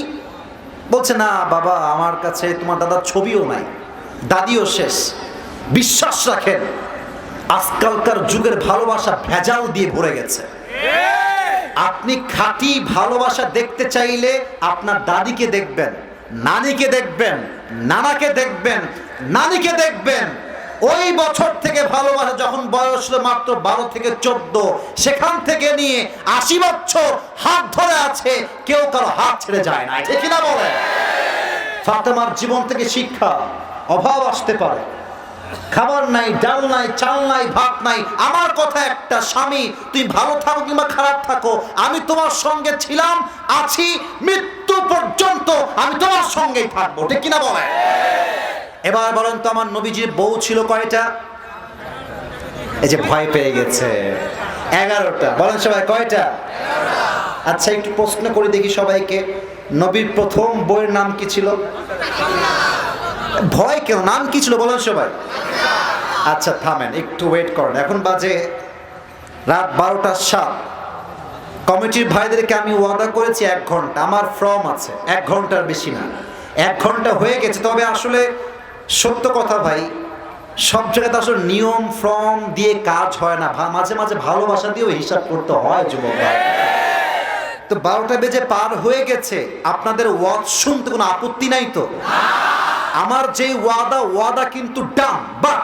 বলছে না বাবা, আমার কাছে তোমার দাদার ছবিও নাই, দাদিও শেষ। বিশ্বাস রাখেন, আজকালকার যুগের ভালোবাসা ভেজাল দিয়ে ভরে গেছে। আপনি খাঁটি ভালোবাসা দেখতে চাইলে আপনার দাদিকে দেখবেন, নানিকে দেখবেন, নানাকে দেখবেন, নানিকে দেখবেন। ওই বছর থেকে ভালোবাসা যখন বয়স হলো মাত্র 12 থেকে 14, সেখান থেকে নিয়ে 80 বছর হাত ধরে আছে, কেউ কারো হাত ছেড়ে যায় না, ঠিক না বলে? ফাতেমার জীবন থেকে শিক্ষা, অভাব আসতে পারে, খাবার নাই, ডাল নাই, চাল নাই, ভাত নাই। আমার কথা একটা, স্বামী তুই ভালো থাকো কিংবা খারাপ থাকো, আমি তোমার সঙ্গে ছিলাম, আছি, মৃত্যু পর্যন্ত আমি তোমার সঙ্গেই থাকবো, ঠিক কিনা বলে? এবার বলেন তো, আমার নবীজির বউ ছিল কয়টা? এই যে ভয় পেয়ে গেছে, 11টা। বলেন সবাই কয়টা? আচ্ছা একটু প্রশ্ন করে দেখি সবাইকে, নবীর প্রথম বইয়ের নাম কি ছিল? ভয় কেন, নাম কি ছিল বলেন সবাই? আচ্ছা থামেন, একটু ওয়েট করেন। এখন বাজে রাত 12টা 7। কমিটির ভাইদেরকে আমি ওয়াদা করেছি 1 ঘন্টা, আমার ফর্ম আছে 1 ঘন্টার বেশি না। 1 ঘন্টা হয়ে গেছে। তবে আসলে সত্য কথা ভাই, সব জায়গাতে আসলে নিয়ম ফর্ম দিয়ে কাজ হয় না, মাঝে মাঝে ভালোবাসা দিয়েও হিসাব করতে হয় যুবক ভাই। তো 12টা বেজে পার হয়ে গেছে, আপনাদের ওয়াজ শুনতে কোনো আপত্তি নাই তো? আমার যে ওয়াদা কিন্তু ডান, বাট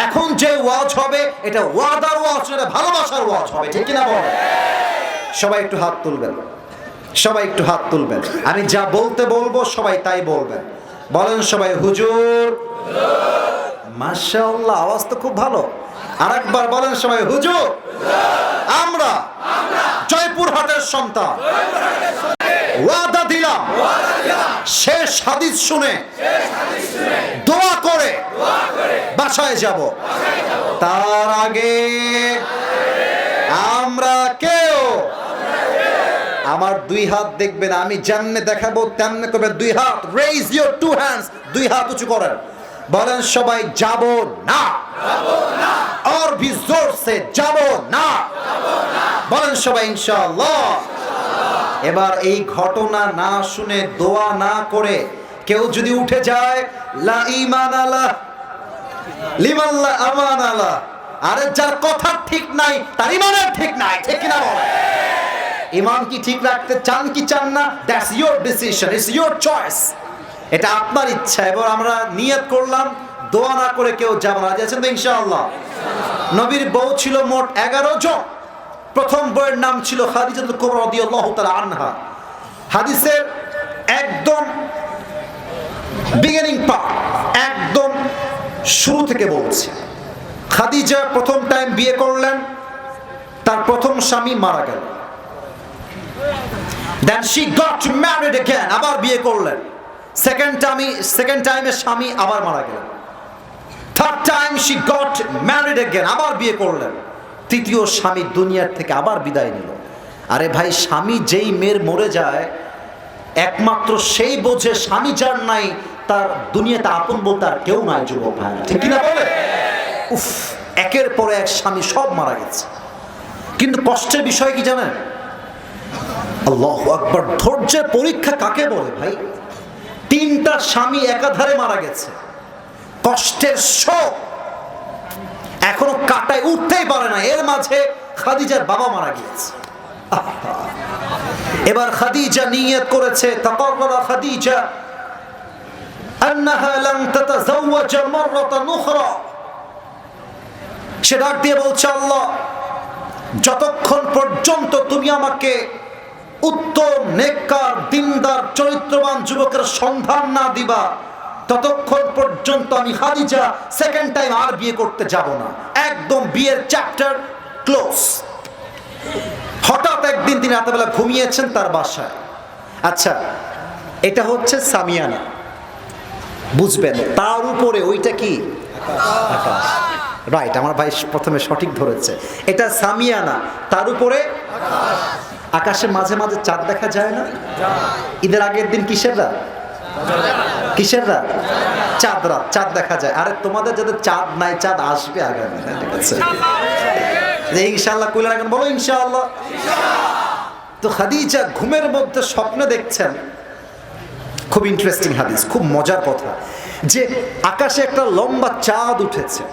এখন যে ওয়াজ হবে এটা ওয়াদার ওয়াজ, এটা ভালোবাসার ওয়াজ হবে, ঠিক কিনা বলেন? সবাই একটু হাত তুলবেন, সবাই একটু হাত তুলবেন। আমি যা বলতে বলবো সবাই তাই বলবেন। বলেন সবাই হুজুর। মাশাআল্লাহ, আওয়াজ তো খুব ভালো। আরেকবার বলেন সবাই হুজুর। আমরা জয়পুরহাটের সন্তান, ওয়াদা দিলাম শেষ হাদিস শুনে দোয়া করে বাসায় যাব। তার আগে আমরা কেউ, আমার 2 হাত দেখবেন, আমি যেমনে দেখাবো তেমনে করবেন। 2 হাত, রেইজ ইউর 2 হ্যান্ডস, 2 হাত উঁচু করেন। বলেন সবাই যাব না, আর ভি জোর সে যাব না। বলেন সবাই ইনশাআল্লাহ। এবার এই ঘটনা না শুনে দোয়া না করে কেউ যদি উঠে যায়, লা ঈমান আলাহ লিমান লা আমান আলাহ, আরে যার কথা ঠিক নাই তার ঈমানের ঠিক নাই, ঠিক কিনা বলেন? ঈমান কি ঠিক রাখতে চান কি চান না, that's your decision, it's your choice, এটা আপনার ইচ্ছা। এবার আমরা নিয়ত করলাম দোয়া না করে কেউ যাব না। আছেন তো ইনশাআল্লাহ? নবীর বউ ছিল মোট 11 জন। প্রথম বউয়ের নাম ছিল খাদিজাতুল কুবরা রাদিয়াল্লাহু তাআলা আনহা। হাদিসের একদম বিগিনিং পার্ট, একদম শুরু থেকে বলছি। খাদিজা প্রথম টাইম বিয়ে করলেন, তার প্রথম স্বামী মারা গেল। Then she got married again, আবার বিয়ে করলেন। সেকেন্ড টাইমে স্বামী আবার মারা গেল। Third time she got married again, আবার বিয়ে করলেন। তৃতীয় স্বামী দুনিয়ার থেকে আবার বিদায় নিল। আরে ভাই, স্বামী যেই মেয়ের মরে যায় একমাত্র সেই বোঝে স্বামী যার নাই তার দুনিয়াতে আপন বলতে আর কেউ নাই, যুবক ভাই, ঠিক কিনা বলে? উফ, একের পর এক স্বামী সব মারা গেছে। কিন্তু কষ্টের বিষয় কি জানেন? আল্লাহু আকবার, ধৈর্যের পরীক্ষা কাকে বলে ভাই? 3টা স্বামী একাধারে মারা গেছে, কষ্টের শোক এখনো কাটায় উঠতেই পারে না। এর মাঝে খাদিজার বাবা মারা গিয়েছে। এবার খাদিজা নিয়ত করেছে, তাকাররা খাদিজা আন্নাহা লান তাতাযাওয়াজা মাররাতান উখরা। সে ডাক দিয়ে বলছে, আল্লাহ, যতক্ষণ পর্যন্ত তুমি আমাকে উত্তম নেককার দিনদার চরিত্রবান যুবকের সন্ধান না দিবা, ততক্ষণ পর্যন্ত আমি খাদিজা সেকেন্ড টাইম আর বিয়ে করতে যাব না। একদম বিয়ের চ্যাপ্টার ক্লোজ। হঠাৎ একদিন তিনি রাতেবেলা ঘুমিয়েছেন তার বাসায়। আচ্ছা, এটা হচ্ছে সামিয়ানা, বুঝবেন? তার উপরে ওইটা কি? আকাশ। রাইট, আমার ভাই প্রথমে সঠিক ধরেছে। এটা সামিয়ানা, তার উপরে আকাশে মাঝে মাঝে চাঁদ দেখা যায় না? ঈদের আগের দিন কিসের রাত? কিসের রাত? চাঁদ রাত, চাঁদ দেখা যায়। আরে তোমাদের যাদের চাঁদ নাই, চাঁদ আসবে আগামী, ঠিক আছে? ইনশাআল্লাহ কইলেন, এখন বলো ইনশাআল্লাহ। তো খাদিজা ঘুমের মধ্যে স্বপ্ন দেখছেন। খুব ইন্টারেস্টিং হাদিস, খুব মজার কথা, যে আকাশে একটা লম্বা চাঁদ উঠেছে।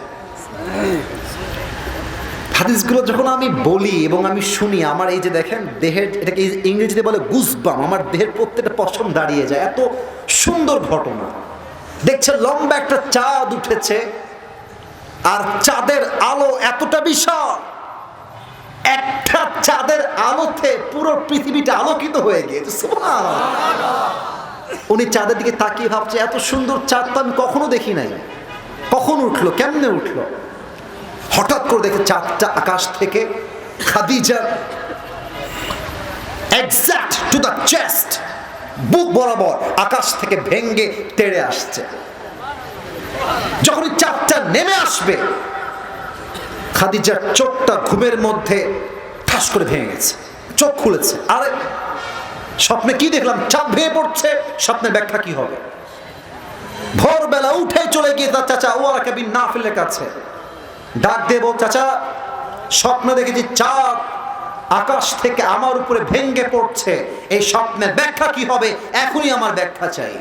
হাদিসগুলো যখন আমি বলি এবং আমি শুনি, আমার এই যে দেখেন দেহের, এটাকে ইংরেজিতে বলে গুজবাম, আমার দেহের প্রত্যেকটা পশম দাঁড়িয়ে যায়। এত সুন্দর ঘটনা। দেখছে লম্বা একটা চাঁদ উঠেছে, আর চাঁদের আলো এতটা বিশাল, একটা চাঁদের আলোতে পুরো পৃথিবীটা আলোকিত হয়ে গিয়েছে। সুবহানাল্লাহ। উনি চাঁদের দিকে তাকিয়ে ভাবছে, এত সুন্দর চাঁদ তো আমি কখনো দেখি নাই, কখন উঠলো, কেমনে উঠলো? হঠাৎ করে দেখে চাঁদটা আকাশ থেকে খাদিজার এক্সাক্ট টু দ্য চেস্ট, বুক বরাবর আকাশ থেকে ভেঙ্গে তেড়ে আসছে। যখন চাঁদটা নেমে আসবে, খাদিজার চোখটা ঘুমের মধ্যে ঠাস করে ভেঙে গেছে, চোখ খুলেছে। আরে স্বপ্নে কি দেখলাম? চাঁদ ভেঙে পড়ছে। স্বপ্নের ব্যাখ্যা কি হবে? ভোরবেলা উঠে চলে গিয়ে তার চাচা ওয়ারাকা বিন নাফিলের কাছে ডাক দিয়ে বল, চাচা স্বপ্ন দেখেছি চাঁদ আকাশ থেকে আমার উপরে ভেঙে পড়ছে, এই স্বপ্নের ব্যাখ্যা কি হবে? এখনই আমার ব্যাখ্যা চাই।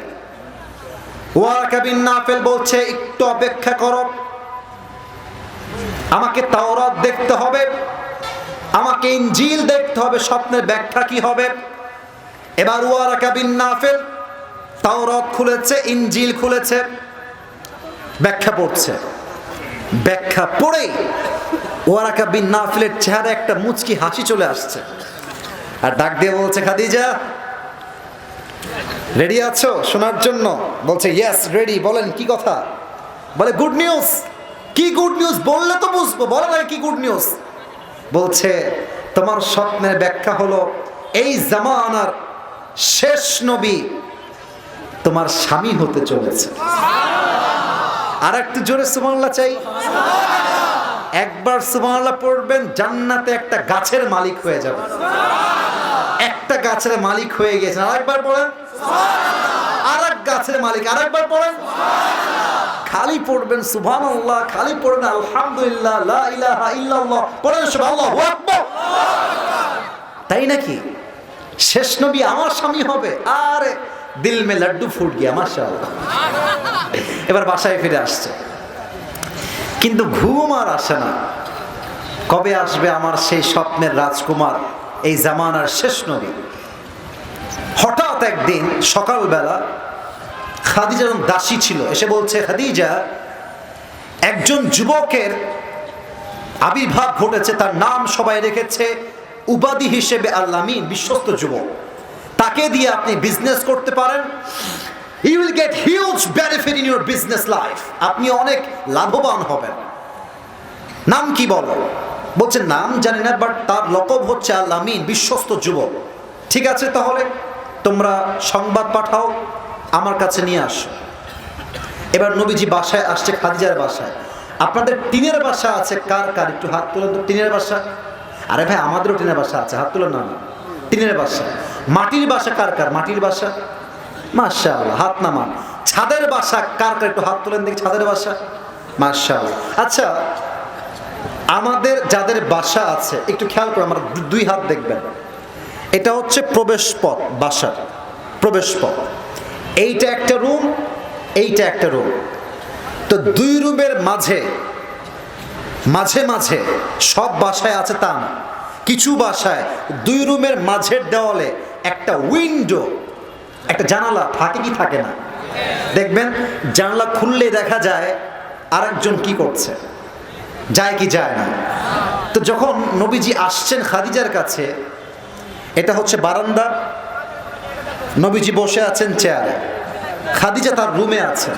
ওয়ারাকা বিন নাফিল বলছে, একটু অপেক্ষা করো, আমাকে তাওরাত দেখতে হবে, আমাকে ইনজিল দেখতে হবে, স্বপ্নের ব্যাখ্যা কি হবে। এবার ওয়ারাকা বিন নাফিল তাওরাত খুলেছে, ইনজিল খুলেছে, ব্যাখ্যা পড়ছে। ব্যাখ্যা পড়ে ওয়ারাকা বিন নাফিলের চেহারা একটা মুচকি হাসি চলে আসছে, আর ডাক দিয়ে বলছে, খাদিজা রেডি আছো শোনার জন্য? বলছে ইয়েস রেডি, বলেন কি কথা? বলে গুড নিউজ। কি গুড নিউজ? বললে তো বুঝবো, বলে না কি গুড নিউজ। বলছে তোমার স্বপ্নের ব্যাখ্যা হলো এই জামানার শেষ নবী তোমার স্বামী হতে চলেছে। আর একটু জোরে সুবহানাল্লাহ চাই। একবার সুবহানাল্লাহ পড়বেন, জান্নাতে একটা গাছের মালিক হয়ে যাবে। একটা গাছের মালিক হয়ে গেছে। আরেকবার পড়েন আর এক গাছের মালিক। আরেকবার পড়েন। খালি পড়বেন সুবহানাল্লাহ, খালি পড়বেন আলহামদুলিল্লাহ, লা ইলাহা ইল্লাল্লাহ, পড়েন আল্লাহু আকবার। তাই নাকি? শেষ নবী আমার স্বামী হবে? আরে দিল মে লাড্ডু ফুট গিয়া মাশাআল্লাহ। এবার বাসায় ফিরে আসছে, কিন্তু ঘুম আর আসে না। কবে আসবে আমার সেই স্বপ্নের রাজকুমার, এই জামানার শেষ নবী? হঠাৎ একদিন সকালবেলা খাদিজা যখন দাসী ছিল এসে বলছে, খাদিজা একজন যুবকের আবির্ভাব ঘটেছে, তার নাম সবাই রেখেছে উবাদি হিসেবে আল-আমিন, বিশ্বস্ত যুবক। তাকে দিয়ে আপনি বিজনেস করতে পারেন। You will get huge benefit in your business life. আপনি অনেক লাভবান হবেন। নাম কি বলো? বলছে নাম জানি না, বাট তার লকব হচ্ছে আল-আমিন, বিশ্বস্ত যুবক। ঠিক আছে, তাহলে তোমরা সংবাদ পাঠাও, আমার কাছে নিয়ে আসো। এবার নবীজি বাসায় আসছে, খাদিজার বাসায়। আপনাদের টিনের বাসা আছে কার কার? একটু হাত তুলেন তো। টিনের বাসা? আরে ভাই আমাদেরও টিনের বাসা আছে, হাত তুলেন না। টিনের বাসা। মাটির বাসা কার কার? মাটির বাসা, মাশাআল্লাহ, হাত নামান। ছাদের বাসা কার কার? একটু হাত তুলেন দেখি। ছাদের বাসা, মাশাআল্লাহ। আচ্ছা, আমাদের যাদের বাসা আছে একটু খেয়াল করে আমার দুই হাত দেখবেন। এটা হচ্ছে প্রবেশ পথ, বাসার প্রবেশ পথ। এইটা একটা রুম, এইটা একটা রুম। তো দুই রুমের মাঝে মাঝে মাঝে সব বাসায় আছে তা না, কিছু বাসায় দুই রুমের মাঝের দেওয়ালে একটা উইন্ডো, একটা জানালা থাকে কি থাকে না? দেখবেন জানালা খুললে দেখা যায় আরেকজন কি করছে, যায় কি যায় না। তো যখন নবীজি আসছেন খাদিজার কাছে, এটা হচ্ছে বারান্দা, নবীজি বসে আছেন চেয়ারে, খাদিজা তার রুমে আছে।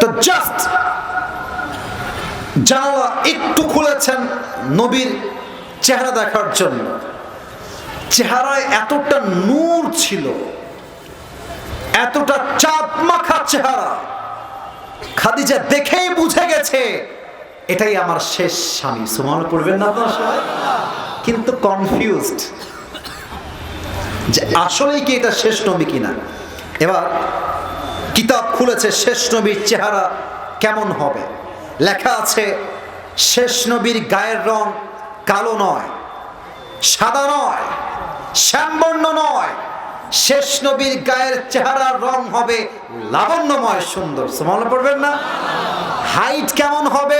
তো জাস্ট জানালা একটু খুলেছেন নবীর চেহারা দেখার জন্য। চেহারায় এতটা নূর ছিল, এতটা চাঁদ মাখা চেহারা, খাদিজা দেখেই বুঝে গেছে এটাই আমার শেষ স্বামী। সুবহানাল্লাহ পড়বেন না আপনারা সবাই? কিন্তু কনফিউজড যে আসলেই কি এটা শেষ নবী কিনা। এবার কিতাব খুলেছে, শেষ নবীর চেহারা কেমন হবে। লেখা আছে শেষ নবীর গায়ের রং কালো নয়, সাদা নয়, শ্যামবর্ণ নয়। শেষ নবীর গায়ের চেহারার রং হবে লাবণ্যময়, সুন্দর। সুবহানাল্লাহ পড়বেন না? হাইট কেমন হবে?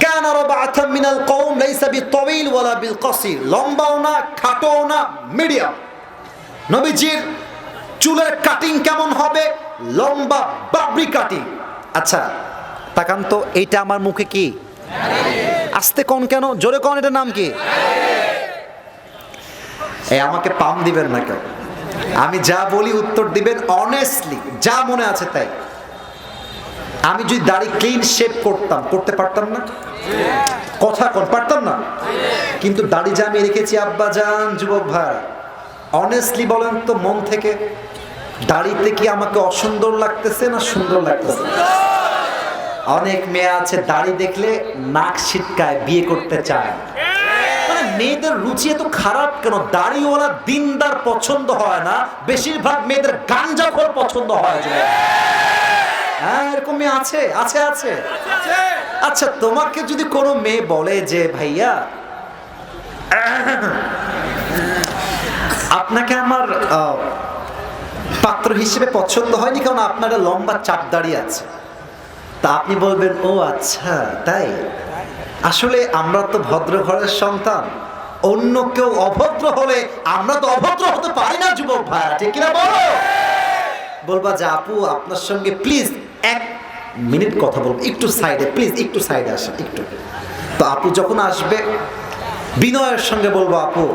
কানা রাবাতাম মিনাল কওম লাইসা বিতাওয়িল ওয়ালা বিলকাসির, লম্বাও না খাটোও না, মিডিয়াম। নবীজির চুলের কাটিং কেমন হবে? লম্বা বাবরি কাটিং। আচ্ছা তাকান তো, এইটা আমার মুখে কি? আস্তে কোন কেন, জোরে কোন, এটার নাম কি? এই আমাকে পাম দিবেন না কেউ, আমি যা বলি উত্তর দিবেন অনেস্টলি, যা মনে আছে তাই। আমি যদি দাড়ি ক্লিন শেভ করতাম, করতে পারতাম না? কথা কোন পারতাম না? কিন্তু দাড়ি যা আমি রেখেছি আব্বা জান, যুবক ভাই, অনেস্টলি বলেন তো মন থেকে, দাড়িতে কি আমাকে অসুন্দর লাগতেছে না সুন্দর লাগতেছে? অনেক মেয়ে আছে দাড়ি দেখলে নাক ছিটকায়, বিয়ে করতে চায়। মানে মেয়েদের রুচি এত খারাপ কেন? দাড়িওয়ালা দিনদার পছন্দ হয় না, বেশিরভাগ মেয়েদের গাঞ্জাখোর পছন্দ হয়। হ্যাঁ, এরকম মেয়ে আছে আছে আছে। আচ্ছা, তোমাকে যদি কোনো মেয়ে বলে যে ভাইয়া আপনাকে আমার পাত্র হিসেবে পছন্দ হয়নি কারণ আপনার লম্বা চাপ দাড়ি আছে, তা আপনি বলবেন ও আচ্ছা তাই, আসলে আমরা তো ভদ্র ঘরের সন্তান, অন্য কেউ অভদ্র হলে আমরা তো অভদ্র হতে পারি না যুবক ভাইরা, ঠিক কিনা বলো? বলবা যে আপু আপনার সঙ্গে প্লিজ 1 মিনিট কথা বলবো, একটু সাইডে প্লিজ, একটু সাইডে আসেন একটু। তো আপু যখন আসবে বিনয়ের সঙ্গে বলবো আপু,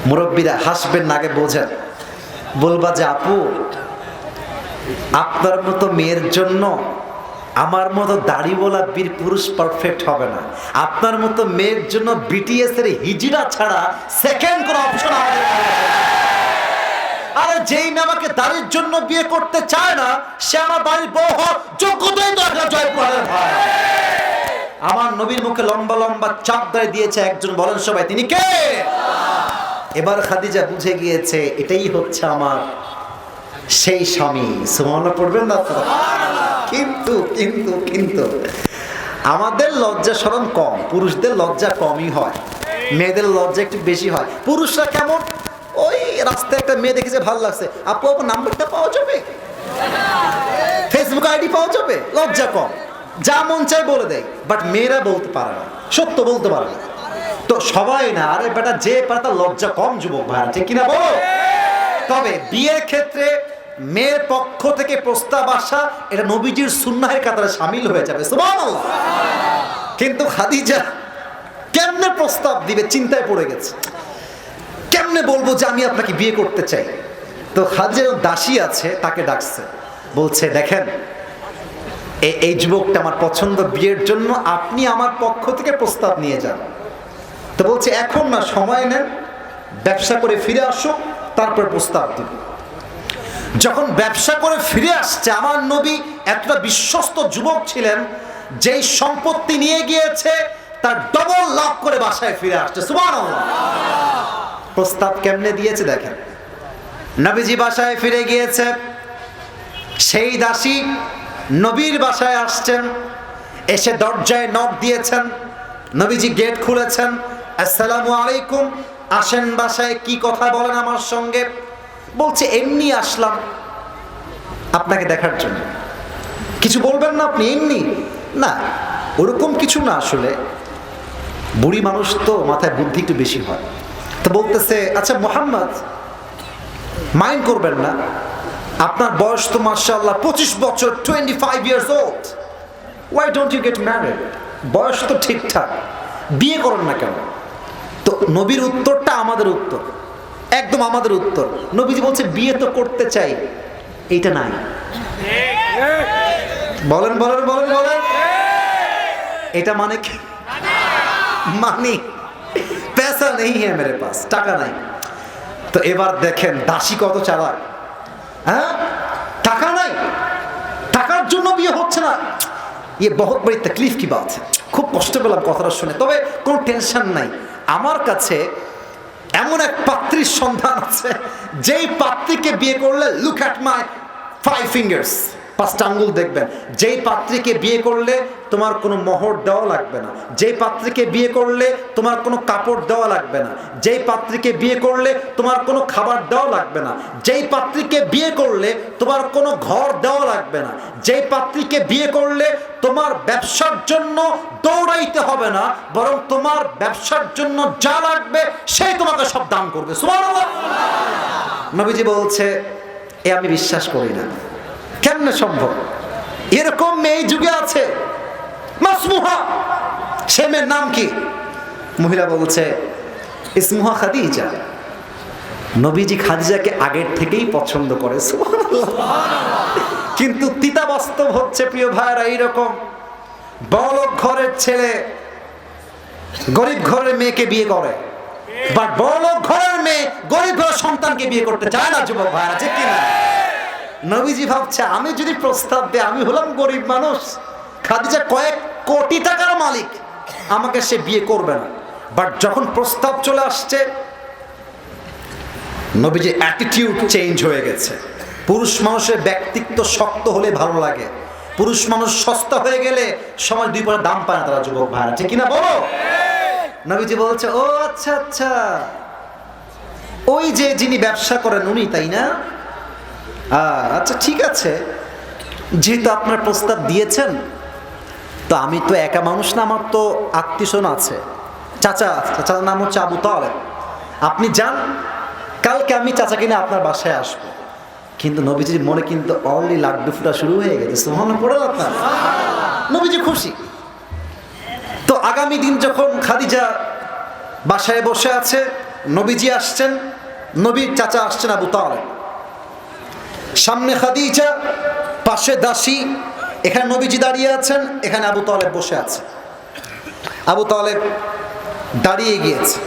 মুরব্বীরা হাসবেন না, আগে বোঝেন। বলবা যে আপু আপনার মতো মেয়ের জন্য আমার মতো দাড়িওয়ালা বীর পুরুষ পারফেক্ট হবে না, আপনার মতো মেয়ের জন্য বিটিএস এর হিজড়া ছাড়া সেকেন্ড কোনো অপশন আমাদের। আরে যেই মেয়ে আমাকে দাড়ির জন্য বিয়ে করতে চায় না, সে আমার বাড়ির বউ হওয়ার যোগ্যতাই তো একটা জয়পুরের ভাই। আমার নবীর মুখে লম্বা লম্বা চাপ দাড়ি দিয়েছে একজন, বলেন সবাই তিনি কে? এবার খাদিজা বুঝে গিয়েছে এটাই হচ্ছে আমার সেই স্বামী। সুবহানাল্লাহ পড়বেন না তো? কিন্তু কিন্তু কিন্তু আমাদের লজ্জা শরম কম, পুরুষদের লজ্জা কমই হয়, মেয়েদের লজ্জা একটু বেশি হয়। পুরুষরা কেমন, ওই রাস্তায় একটা মেয়ে দেখেছে ভালো লাগছে, আপু আপু নাম্বারটা পাওয়া যাবে, ফেসবুক আইডি পাওয়া যাবে, লজ্জা কম, যা মন চায় বলে দেয়। বাট মেয়েরা বলতে পারে না, সত্য বলতে পারে না। তো সবাই না, আরে বেটা যে পারে তার লজ্জা কম যুবক ভাই, ঠিক কিনা বলো? তবে বিয়ের ক্ষেত্রে মেয়ের পক্ষ থেকে প্রস্তাব আসা এটা নবীজির সুন্নাহের কাতারে শামিল হয়ে যাবে, সুবহানাল্লাহ। কিন্তু খাদিজা কেমনে প্রস্তাব দিবে চিন্তায় পড়ে গেছে, কেমনে বলবো যে আমি আপনাকে বিয়ে করতে চাই। তো খাদিজার দাসী আছে, তাকে ডাকছে, বলছে দেখেন এই যুবকটা আমার পছন্দ, বিয়ের জন্য আপনি আমার পক্ষ থেকে প্রস্তাব নিয়ে যান। তো বলছে এখন না, সময় নেন, ব্যবসা করে ফিরে আসো, তারপর প্রস্তাব দিব। যখন ব্যবসা করে ফিরে আসছে, আমার নবী এতটা বিশ্বস্ত যুবক ছিলেন, যেই সম্পত্তি নিয়ে গিয়েছে তার ডবল লাভ করে বাসায় ফিরে আসছে, সুবহানাল্লাহ। প্রস্তাব কেমনে দিয়েছে দেখেন। নবীজি বাসায় ফিরে গিয়েছে, সেই দাসী নবীর বাসায় আসছেন, এসে দরজায় নক দিয়েছেন, নবীজি গেট খুলেছেন, আসসালামু আলাইকুম, আসেন বাসায়, কি কথা বলেন আমার সঙ্গে। বলছে এমনি আসলাম আপনাকে দেখার জন্য, কিছু বলবেন না আপনি? এমনি না, ওরকম কিছু না, আসলে বুড়ি মানুষ তো মাথায় বুদ্ধি একটু বেশি হয়। তো বলতেছে আচ্ছা মুহাম্মদ, মাইন্ড করবেন না, আপনার বয়স তো মাশাআল্লাহ 25 বছর, 25 years old, why don't you get married? বয়স তো ঠিকঠাক, বিয়ে করেন না কেন? তো নবীর উত্তরটা আমাদের উত্তর, একদম আমাদের উত্তর। নবীজি বলছে বিয়ে তো করতে চাই, এইটা নাই। বলেন বলেন বলেন বলেন, এটা মানে কি? মানে পয়সা নেই হ্যাঁ মেরে পাস, টাকা নাই। তো এবার দেখেন দাসী কত চালাক, হ্যাঁ টাকা নাই, টাকার জন্য বিয়ে হচ্ছে না, ये बहुत बड़ी तकलीफ की बात है। খুব কষ্ট পেলাম কথাটা শুনে, তবে কোনো টেনশন নাই, আমার কাছে এমন এক পাত্রীর সন্ধান আছে, যেই পাত্রীকে বিয়ে করলে, লুক অ্যাট মাই 5 fingers, 5টা আঙ্গুল দেখবেন, যেই পাত্রীকে বিয়ে করলে তোমার কোনো মোহর দেওয়া লাগবে না, যেই পাত্রীকে বিয়ে করলে তোমার কোনো কাপড় দেওয়া লাগবে না, যেই পাত্রীকে বিয়ে করলে তোমার কোনো খাবার দেওয়া লাগবে না, যেই পাত্রীকে বিয়ে করলে তোমার কোনো ঘর দেওয়া লাগবে না, যেই পাত্রীকে বিয়ে করলে তোমার ব্যবসার জন্য দৌড়াইতে হবে না, বরং তোমার ব্যবসার জন্য যা লাগবে সেই তোমাকে সব দান করবে, সুবহানাল্লাহ। নবীজি বলছে এ আমি বিশ্বাস করি না, কেমনে সম্ভব? এরকম মেয়ে যুগে আছে, মাসমুহা, সে মেয়ের নাম কি? মহিলা বলছে ইসমুহা খাদিজা। নবীজি খাদিজাকে আগের থেকেই পছন্দ করে, সুবহানাল্লাহ। কিন্তু তিতা বাস্তব হচ্ছে প্রিয় ভাইরা, এইরকম বড়লোক ঘরের ছেলে গরিব ঘরের মেয়েকে বিয়ে করে, বাট বড়লোক ঘরের মেয়ে গরিব ঘরের সন্তানকে বিয়ে করতে চায় না যুবক ভাইরা, ঠিক কিনা? নবীজি ভাবছে আমি যদি প্রস্তাব দেই, আমি হলাম গরিব মানুষ, খাদিজা কয়েক কোটি টাকার মালিক, আমাকে সে বিয়ে করবে না। বাট যখন প্রস্তাব চলে আসছে, নবীজির অ্যাটিটিউড চেঞ্জ হয়ে গেছে। পুরুষ মানুষের ব্যক্তিত্ব শক্ত হলে ভালো লাগে, পুরুষ মানুষ সস্তা হয়ে গেলে সমাজ দুই পয়সা দাম পায় না তারা, যুবক ভাইরা, ঠিক কিনা বলো? নবীজি বলছে, ও আচ্ছা আচ্ছা, ওই যে যিনি ব্যবসা করেন উনি, তাই না? আচ্ছা ঠিক আছে, যেহেতু আপনার প্রস্তাব দিয়েছেন, তো আমি তো একা মানুষ না, আমার তো আত্মীয়স্বজন আছে। চাচার নাম হচ্ছে আবু তালেব, আপনি যান, কালকে আমি চাচাকে নিয়ে আপনার বাসায় আসবো। কিন্তু নবীজির মনে কিন্তু অলরেডি লাড্ডু ফুটা শুরু হয়ে গেছে। সুবহানাল্লাহ পড়ে আপনার, নবীজি খুশি। তো আগামী দিন যখন খাদিজা বাসায় বসে আছে, নবীজি আসছেন, নবীর চাচা আসছেন আবু তালেব, সামনে খাদিজা, পাশে দাসী, এখানে নবীজি দাঁড়িয়ে আছেন, এখানে আবু তালেব বসে আছে। আবু তালেব দাঁড়িয়ে গিয়েছে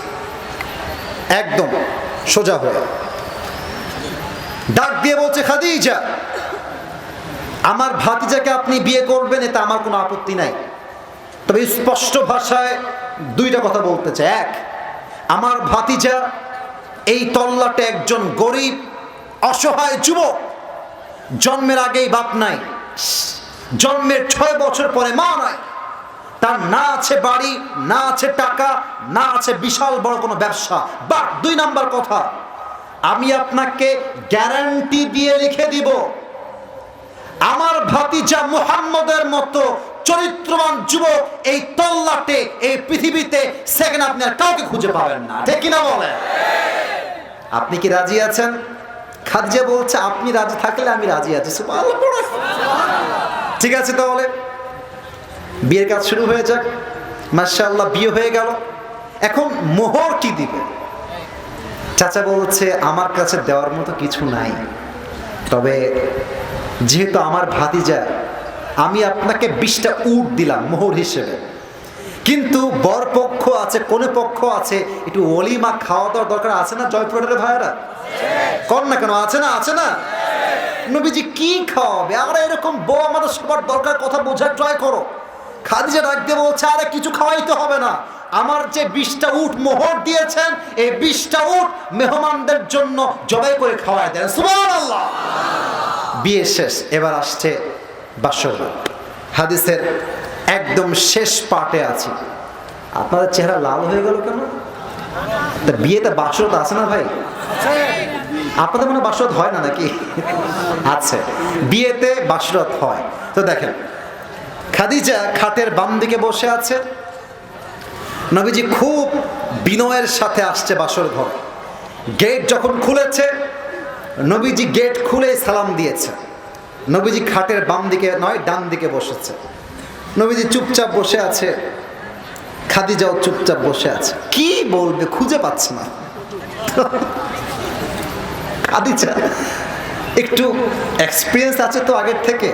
একদম সোজা হয়ে, ডাক দিয়ে বলছে, খাদিজা, আমার ভাতিজাকে আপনি বিয়ে করবেন, এতে আমার কোনো আপত্তি নাই। তবে স্পষ্ট ভাষায় দুইটা কথা বলতে চাই। এক, আমার ভাতিজা এই তল্লাটে একজন গরিব অসহায় যুবক, জন্মের আগেই বাপ নাই, জন্মের 6 বছর পরে মা নাই, তার না আছে বাড়ি, না আছে টাকা, না আছে বিশাল বড় কোনো ব্যবসা। বাট 2 নাম্বার কথা, আমি আপনাকে গ্যারান্টি দিয়ে লিখে দিব, আমার ভাতিজা মুহাম্মদের মতো চরিত্রবান যুবক এই তল্লাটে, এই পৃথিবীতে সেকেন্ড আপনি আর কাউকে খুঁজে পাবেন না, ঠিক কিনা বলেন? আপনি কি রাজি আছেন? খাদিজা বলছে, আপনি রাজি থাকলে আমি রাজি আছি। সুবহানাল্লাহ। ঠিক আছে, তাহলে বিয়ের কাজ শুরু হয়ে যাক। মাশাআল্লাহ, বিয়ে হয়ে গেল। এখন মোহর কি দিবে? চাচা বলছে, আমার কাছে দেওয়ার মতো কিছু নাই, তবে যেহেতু আমার ভাতিজা, আমি আপনাকে 20টা উট দিলাম মোহর হিসেবে, কিন্তু বর পক্ষ আছে, কোন পক্ষ আছে, একটু ওলিমা খাওয়া দাওয়ার দরকার আছে না? জয়পুরের ভাইয়েরা কর না কেন, আছে না? আছে না? নবীজি কি খাওয়াবে? আর এরকম বউ আমাদের সবার দরকার, কথা বোঝার ট্রাই করো। খাদিজা ডাক দিয়ে বলছে, আরে কিছু খাওয়াইতে হবে না, আমার যে 20টা উট মোহর দিয়েছেন, এই 20টা উট মেহমানদের জন্য জবাই করে খাওয়াই দেন। সুবহানাল্লাহ। বিয়ে শেষ, এবার আসছে বাসর রাত। হাদিসের একদম শেষ পার্টে আছি। আপনাদের চেহারা লাল হয়ে গেল কেন? বিয়েতে বাসর আছে না ভাই? আপনাদের মনে বাসরাত হয় না নাকি? আছে, বিয়েতে বাসরাত হয়। তো দেখেন, খাদিজা খাটের বাম দিকে বসে আছে, নবীজি খুব বিনয়ের সাথে আসছে বাসর ঘরে। গেট যখন খুলেছে, নবীজি গেট খুলে সালাম দিয়েছে। নবীজি খাটের বাম দিকে নয়, ডান দিকে বসেছে। নবীজি চুপচাপ বসে আছে, খাদিজাও চুপচাপ বসে আছে। কি বলবে খুঁজে পাচ্ছে না। খাদিজা একটু এক্সপিরিয়েন্স আছে তো আগের থেকে,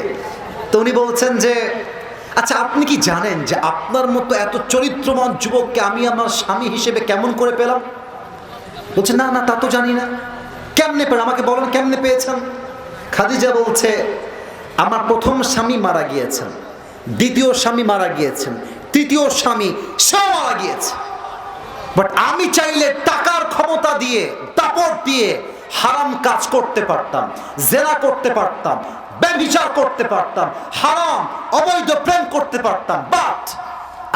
তো উনি বলছেন যে, আচ্ছা আপনি কি জানেন যে আপনার মতো এত চরিত্রবান যুবককে আমি আমার স্বামী হিসেবে কেমন করে পেলাম? বলছে, না না, তা তো জানি না। কেমনে পেলেন, আমাকে বলেন, কেমনে পেয়েছেন? খাদিজা বলছে, আমার প্রথম স্বামী মারা গিয়েছেন, দ্বিতীয় স্বামী মারা গিয়েছেন, তৃতীয় স্বামী সব মারা গিয়েছে। বাট আমি চাইলে টাকার ক্ষমতা দিয়ে, দাপট দিয়ে হারাম কাজ করতে পারতাম, জেনা করতে পারতাম, ব্যভিচার করতে পারতাম, হারাম অবৈধ প্রেম করতে পারতাম। বাট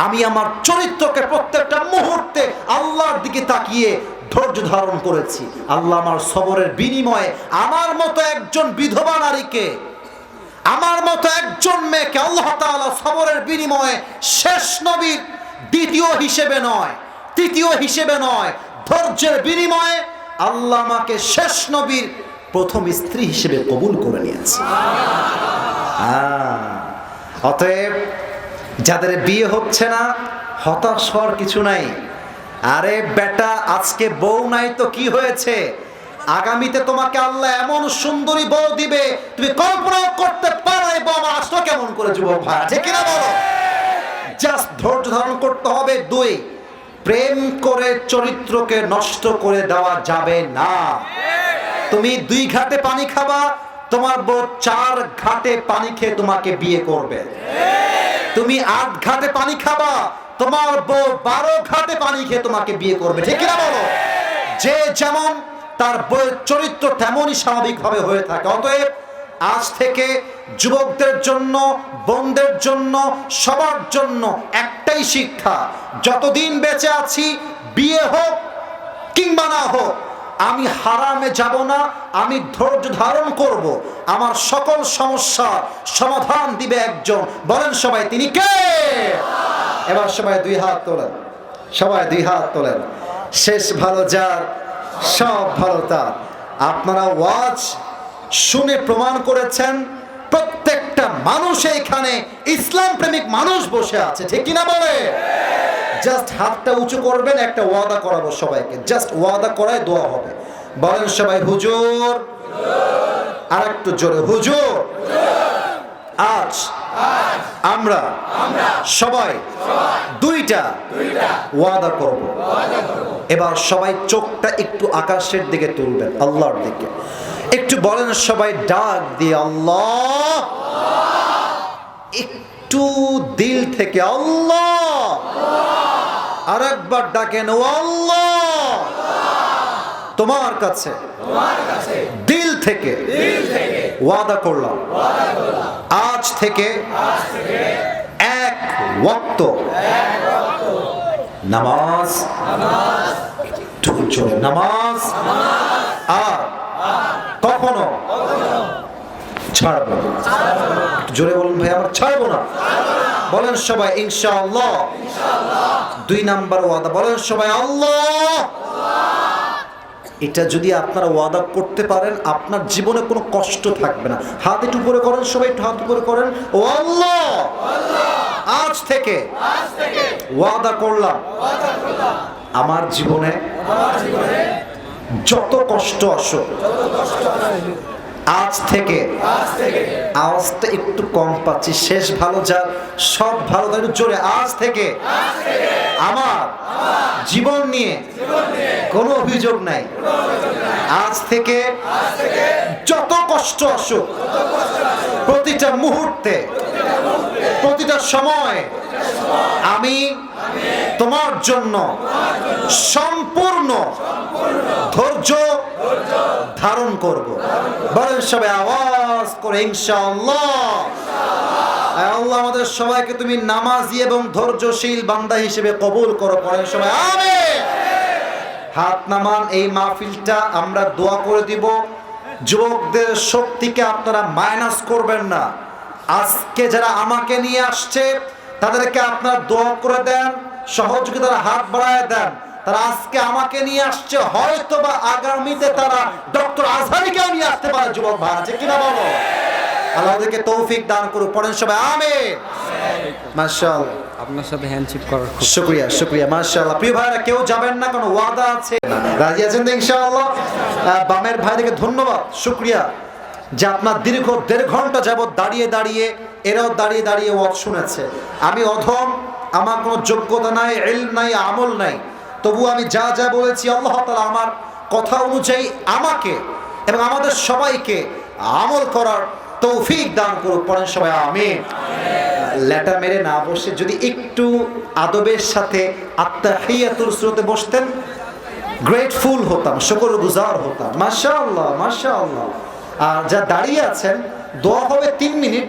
আমি আমার চরিত্রকে প্রত্যেকটা মুহূর্তে আল্লাহর দিকে তাকিয়ে ধৈর্য ধারণ করেছি। আল্লাহ আমার সবরের বিনিময়ে আমার মতো একজন বিধবা নারীকে, আমার মতো একজন মেয়েকে আল্লাহ তাআলা সবরের বিনিময়ে শেষ নবীর দ্বিতীয় হিসেবে নয়, তৃতীয় হিসেবে নয়, ধৈর্যের বিনিময়ে আল্লাহ আমাকে শেষ নবীর প্রথম স্ত্রী হিসেবে কবুল করে নিয়েছে। অতএব যাদের বিয়ে হচ্ছে না, হতাশ হওয়ার কিছু নাই। আরে বেটা, আজকে বউ নাই তো কি হয়েছে, আগামীতে তোমাকে আল্লাহ এমন সুন্দরী বউ দিবে, তুমি কল্পনা করতে পারো এই বউ আমার আসলো কেমন করে। যুবক ভাই, ঠিক কিনা বলো? জাস্ট ধৈর্য ধারণ করতে হবে। 2, প্রেম করে চরিত্রকে নষ্ট করে দেওয়া যাবে না। তুমি 2 ঘাটে পানি খাবা, তোমার বউ 4 ঘাটে পানি খেয়ে তোমাকে বিয়ে করবে। তুমি 8 ঘাটে পানি খাবা, তোমার বউ 12 ঘাটে পানি খেয়ে তোমাকে বিয়ে করবে, ঠিক কিনা বলো? যে যেমন তার বউয়ের চরিত্র তেমনই স্বাভাবিকভাবে হয়ে থাকে। অতএব আজ থেকে যুবকদের জন্য, বোনদের জন্য, সবার জন্য একটাই শিক্ষা, যতদিন বেঁচে আছি বিয়ে হোক কিংবা না হোক, আমি হারামে যাব না, আমি ধৈর্য ধারণ করব, আমার সকল সমস্যার সমাধান দিবে একজন। বলেন সবাই তিনি কে? এবার সবাই 2 হাত তোলেন, সবাই 2 হাত তোলেন। শেষ ভালো যার, সব ভালো তার। আপনারা ওয়াজ শুনে প্রমাণ করেছেন প্রত্যেকটা মানুষ এখানে ইসলাম প্রেমিক মানুষ বসে আছে, ঠিক কিনা বলে? জাস্ট হাতটা উঁচু করবেন, একটা ওয়াদা করাবো সবাইকে, জাস্ট ওয়াদা করায় দোয়া হবে। বলেন সবাই হুজুর, আর একটু জোরে হুজুর, আজ আমরা সবাই 2টা ওয়াদা করব। এবার সবাই চোখটা একটু আকাশের দিকে তুলবেন, আল্লাহর দিকে একটু বলেন সবাই ডাক দিয়ে আল্লাহ, একটু দিল থেকে আল্লাহ, আর একবার ডাকেন ও আল্লাহ, তোমার কাছে দিল থেকে ওয়াদা করলাম আজ থেকে 1 ওয়াক্ত নামাজ, একটু জোরে নামাজ আর কখনো ছাড়বো না। জোরে বলুন ভাই, আমার ছাড়বো না। বলেন সবাই ইনশাআল্লাহ। 2 নাম্বার ওয়াদা, বলেন সবাই আল্লাহ। এটা যদি আপনারা ওয়াদা করতে পারেন, আপনার জীবনে কোনো কষ্ট থাকবে না। হাত একটু উপরে করেন সবাই, একটু হাত উপরে করেন। ও আল্লাহ, আজ থেকে ওয়াদা করলাম আমার জীবনে যত কষ্ট আসুক, আজ থেকে আওয়াজটা একটু কম পাচ্ছি, শেষ ভালো যার, সব ভালো তার, জোরে আজ থেকে আমার জীবন নিয়ে কোনো অভিযোগ নাই। আজ থেকে যত কষ্ট আসুক, প্রতিটা মুহূর্তে, প্রতিটা সময় আমি তোমার জন্য সম্পূর্ণ ধৈর্য ধারণ করব। বলেন সবাই আওয়াজ করে ইনশাআল্লাহ। আল্লাহ আমাদের সবাইকে তুমি নামাজি এবং ধৈর্যশীল বান্দা হিসেবে কবুল করো। পড়েন সবাই আমিন। হাত নামান। এই মাহফিলটা আমরা দোয়া করে দিব। যুবকদের শক্তিকে আপনারা মাইনাস করবেন না। আজকে যারা আমাকে নিয়ে আসছে তাদেরকে আপনারা দোয়া করে দেন, সহযোগিতার হাত বাড়ায় দেন। তারা আজকে আমাকে নিয়ে আসছে, হয়তো বা আগামীতে তারা ডক্টর আজহারিকেও নিয়ে আসতে পারে। যুবক ভাই আছে কিনা বলো? আল্লাহ ওদেরকে তৌফিক দান করুক। পড়েন সবাই আমিন। মাশাআল্লাহ, আপনার সাথে হ্যান্ডশেক করার খুব শুকরিয়া, শুকরিয়া, মাশাআল্লাহ। প্রিয় ভাইরা কেউ যাবেন না, কোনো ওয়াদা আছে? রাজি আছেন তো ইনশাআল্লাহ? বামের ভাইদেরকে ধন্যবাদ, শুকরিয়া যে আপনার দীর্ঘ 1.5 ঘন্টা যাবত দাঁড়িয়ে দাঁড়িয়ে, এরাও দাঁড়িয়ে দাঁড়িয়ে ওয়াজ শুনেছে। আমি অধম, আমার কোনো যোগ্যতা নাই, ইলম নাই, আমল নাই, তবু আমি যা যা বলেছি আল্লাহ তাআলা আমার কথা অনুযায়ী আমাকে এবং আমাদের সবাইকে আমল করার তৌফিক দান করুক। পড়েন সবাই আমিন। লেটা মেরে না বসে যদি একটু আদবের সাথে আত্তাহিয়াতুল সুরতে বসতেন, গ্রেটফুল হতাম, শুকরগুজার হতাম। মাশাআল্লাহ, মাশাআল্লাহ। আর যা দাঁড়িয়ে আছেন, দোয়া হবে 3 মিনিট।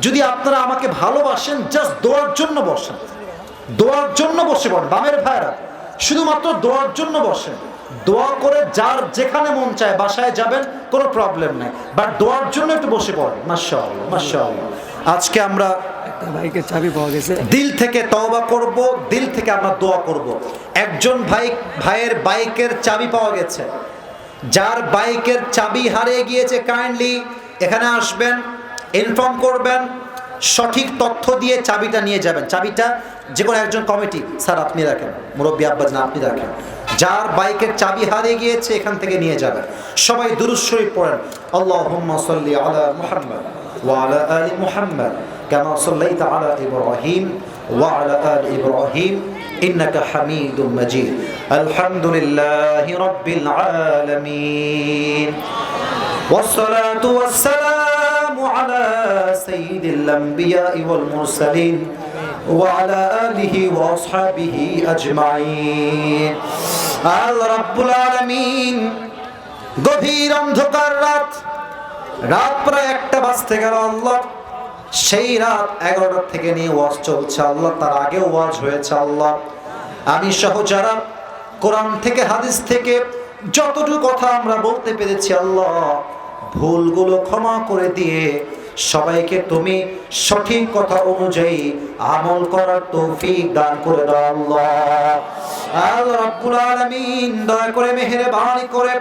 যদি আপনারা আমাকে ভালোবাসেন, জাস্ট দোয়ার জন্য বসেন, দোয়ার জন্য বসে পড়েন। বামের ভাইরা শুধুমাত্র দোয়ার জন্য বসেন। দোয়া করে যার যেখানে মন চায় বাসায় যাবেন, কোনো প্রবলেম নাই, বাট দোয়ার জন্য একটু বসে পড়েন। মাশাআল্লাহ, মাশাআল্লাহ। আজকে আমরা বাইকের চাবি পাওয়া গেছে, দিল থেকে তওবা করব, দিল থেকে আমরা দোয়া করব। একজন ভাইয়ের বাইকের চাবি পাওয়া গেছে। যার বাইকের চাবি হারিয়ে গিয়েছে, কাইন্ডলি এখানে আসবেন, ইনফর্ম করবেন, সঠিক তথ্য দিয়ে চাবিটা নিয়ে যাবেন। চাবিটা যে কোনো একজন কমিটি, স্যার আপনি রাখেন, মুরব্বী আব্বাজান আপনি রাখেন। যার বাইকের চাবি হারিয়ে গিয়েছে এখান থেকে নিয়ে যাবেন। সবাই দুরূদ শরীফ পড়েন। আল্লাহুম্মা সাল্লি আলা মুহাম্মাদ ওয়া আলা আলি মুহাম্মাদ কামা সাল্লাইতা আলা ইব্রাহিম ওয়া আলা আলি ইব্রাহিম ইন্নাকা হামিদুম মাজিদ। আলহামদুলিল্লাহি রাব্বিল আলামিন ওয়াস সালাতু ওয়াস সালামু আলা সাইয়্যিদিল আম্বিয়া'i ওয়াল মুরসালিন ওয়া আলা আলিহি ওয়া আসহাবিহি আজমাইন। আল্লাহ রাব্বুল আলামিন গভীর অন্ধকার রাত প্রায় 1টা বাজতে গেল আল্লাহ। সেই রাত 11টা থেকে নিয়ে ওয়াজ চলছে আল্লাহ, তার আগেও ওয়াজ হয়েছে আল্লাহ। আমি সহ যারা কোরআন থেকে হাদিস থেকে যতটুকু কথা আমরা বলতে পেরেছি আল্লাহ, ভুলগুলো ক্ষমা করে দিয়ে সবাইকে তুমি সঠিক কথা অনুযায়ী আমল করার তৌফিক দান করে দাও আল্লাহ। আল্লাহ রাব্বুল আলামিন দয়া করে মেহেরবানি করে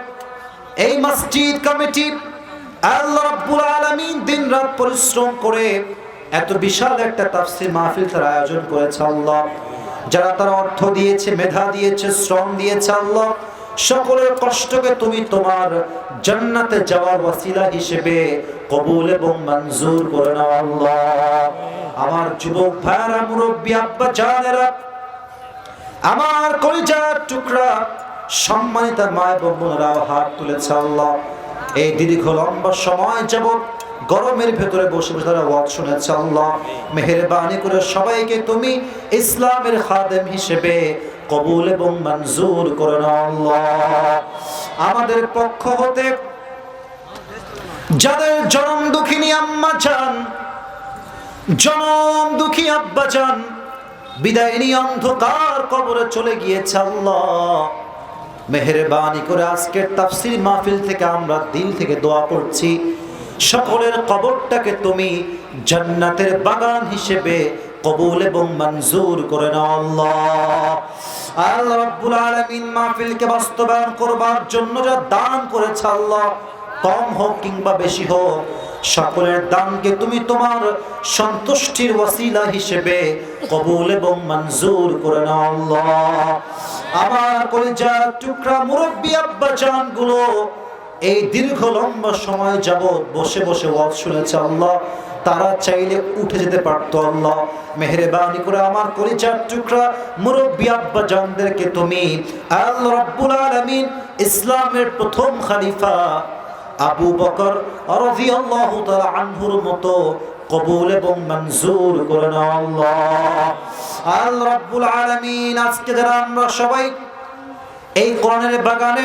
এই মসজিদ কমিটি আল্লাহ রাব্বুল আলামিন দিনরাত পরিশ্রম করে এত বিশাল একটা তাফসীর মাহফিল তার আয়োজন করেছে আল্লাহ। যারা তারা অর্থ দিয়েছে, মেধা দিয়েছে, শ্রম দিয়েছে আল্লাহ, সকলের কষ্টকে তুমি তোমার জান্নাতে যাওয়ার ওয়াসিলা হিসেবে কবুল এবং মঞ্জুর করে নাও আল্লাহ। আমার যুবক ভাইরা, মুরব্বী আব্বা জানেরা, আমার কলিজার টুকরা সম্মানিত মা এবং বোনেরাও হাত তুলেছে আল্লাহ। এই দীর্ঘ লম্বা সময় যাবত গরমের ভেতরে বসে বসে তারা ওয়াজ শুনেছে আল্লাহ। মেহেরবানি করে সবাইকে তুমি ইসলামের খাদেম হিসেবে কবুল এবং মঞ্জুর করে নাও আল্লাহ। আমাদের পক্ষ হতে যাদের জনম দুঃখিনী আম্মা জান, জনম দুঃখী আব্বা জান বিদায় নিয়ে অন্ধকার কবরে চলে গিয়েছে আল্লাহ, মেহেরবানি করে আজকের তাফসীর মাহফিল থেকে আমরা দিল থেকে দোয়া করছি, সকলের কবরটাকে তুমি জান্নাতের বাগান হিসেবে কবুল এবং মঞ্জুর করে নাও আল্লাহ। আল্লাহ রাব্বুল আলামিন মাহফিলকে বাস্তবায়ন করবার জন্য যা দান করেছে আল্লাহ, কম হোক কিংবা বেশি হোক, সকলের দানকে তুমি তোমার সন্তুষ্টির ওয়াসিলা হিসেবে কবুল এবং মঞ্জুর করে নাও আল্লাহ। আমার কলিজার টুকরা মুরব্বী আব্বা জানগুলো এই দীর্ঘ লম্বা সময় যাবত বসে বসে ওয়াজ শুনেছে আল্লাহ, তারা চাইলে উঠে যেতে পারতো আল্লাহ। মেহেরবানি করে আমার কলিজার টুকরা মুরব্বী আব্বা জানদেরকে তুমি আল্লাহ রাব্বুল আলামিন ইসলামের প্রথম খলিফা আবু বকর রাদিয়াল্লাহু তাআলা আনহুর মতো কবুল এবং মঞ্জুর করে নাও আল্লাহ। আল্লাহ রাব্বুল আলামিন আজকে যারা আমরা সবাই এই কোরআনের বাগানে,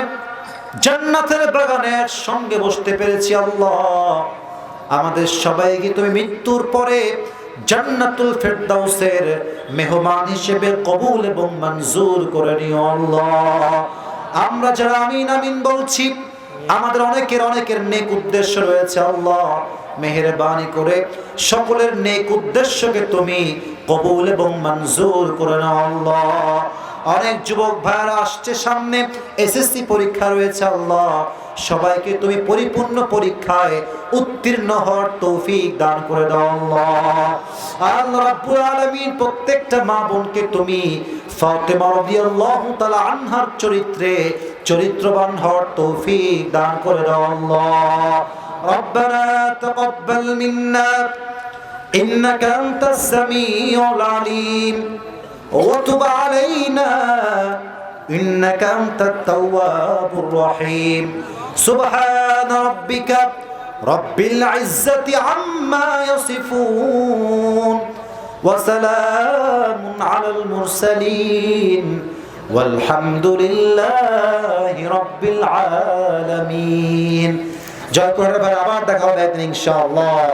জান্নাতের বাগানের সঙ্গে বসতে পেরেছি আল্লাহ, আমাদের সবাইকে তুমি মৃত্যুর পরে জান্নাতুল ফেরদাউসের মেহমান হিসেবে কবুল এবং মঞ্জুর করে নিও আল্লাহ। আমরা যারা আমিন আমিন বলছি, আমাদের অনেকের নেক উদ্দেশ্য রয়েছে আল্লাহ, মেহেরবানি করে সকলের নেক উদ্দেশ্যকে তুমি কবুল এবং মঞ্জুর করে নাও আল্লাহ। অনেক যুবক ভাইরা আসছে, সামনে এসএসসি পরীক্ষা রয়েছে আল্লাহ, সবাইকে তুমি পরিপূর্ণ পরীক্ষায় উত্তীর্ণ হওয়ার তৌফিক দান করে দাও আল্লাহ। আল্লাহ রাব্বুল আলামিন প্রত্যেকটা মা বোনকে তুমি ফাতেমা রাদিয়াল্লাহু তাআলা আনহার চরিত্রে চরিত্রবান হওয়ার তৌফিক দান করে দাও আল্লাহ। রব্বানা তাকাব্বাল মিন্না ইন্নাকা আনতাস সামিউল আলিম ওয়া তুব আলাইনা ইন্নাকা আনতাত তাওয়াবুর রহিম। সুবহানা রাব্বিকা রাব্বিল ইজ্জাতি আম্মা ইয়াসিফুন ওয়া সালামুন আলাল মুরসালিন ওয়ালহামদুলিল্লাহি রাব্বিল আলামিন। জয় করে ভাই, আবার দেখা হবে ইনশাআল্লাহ।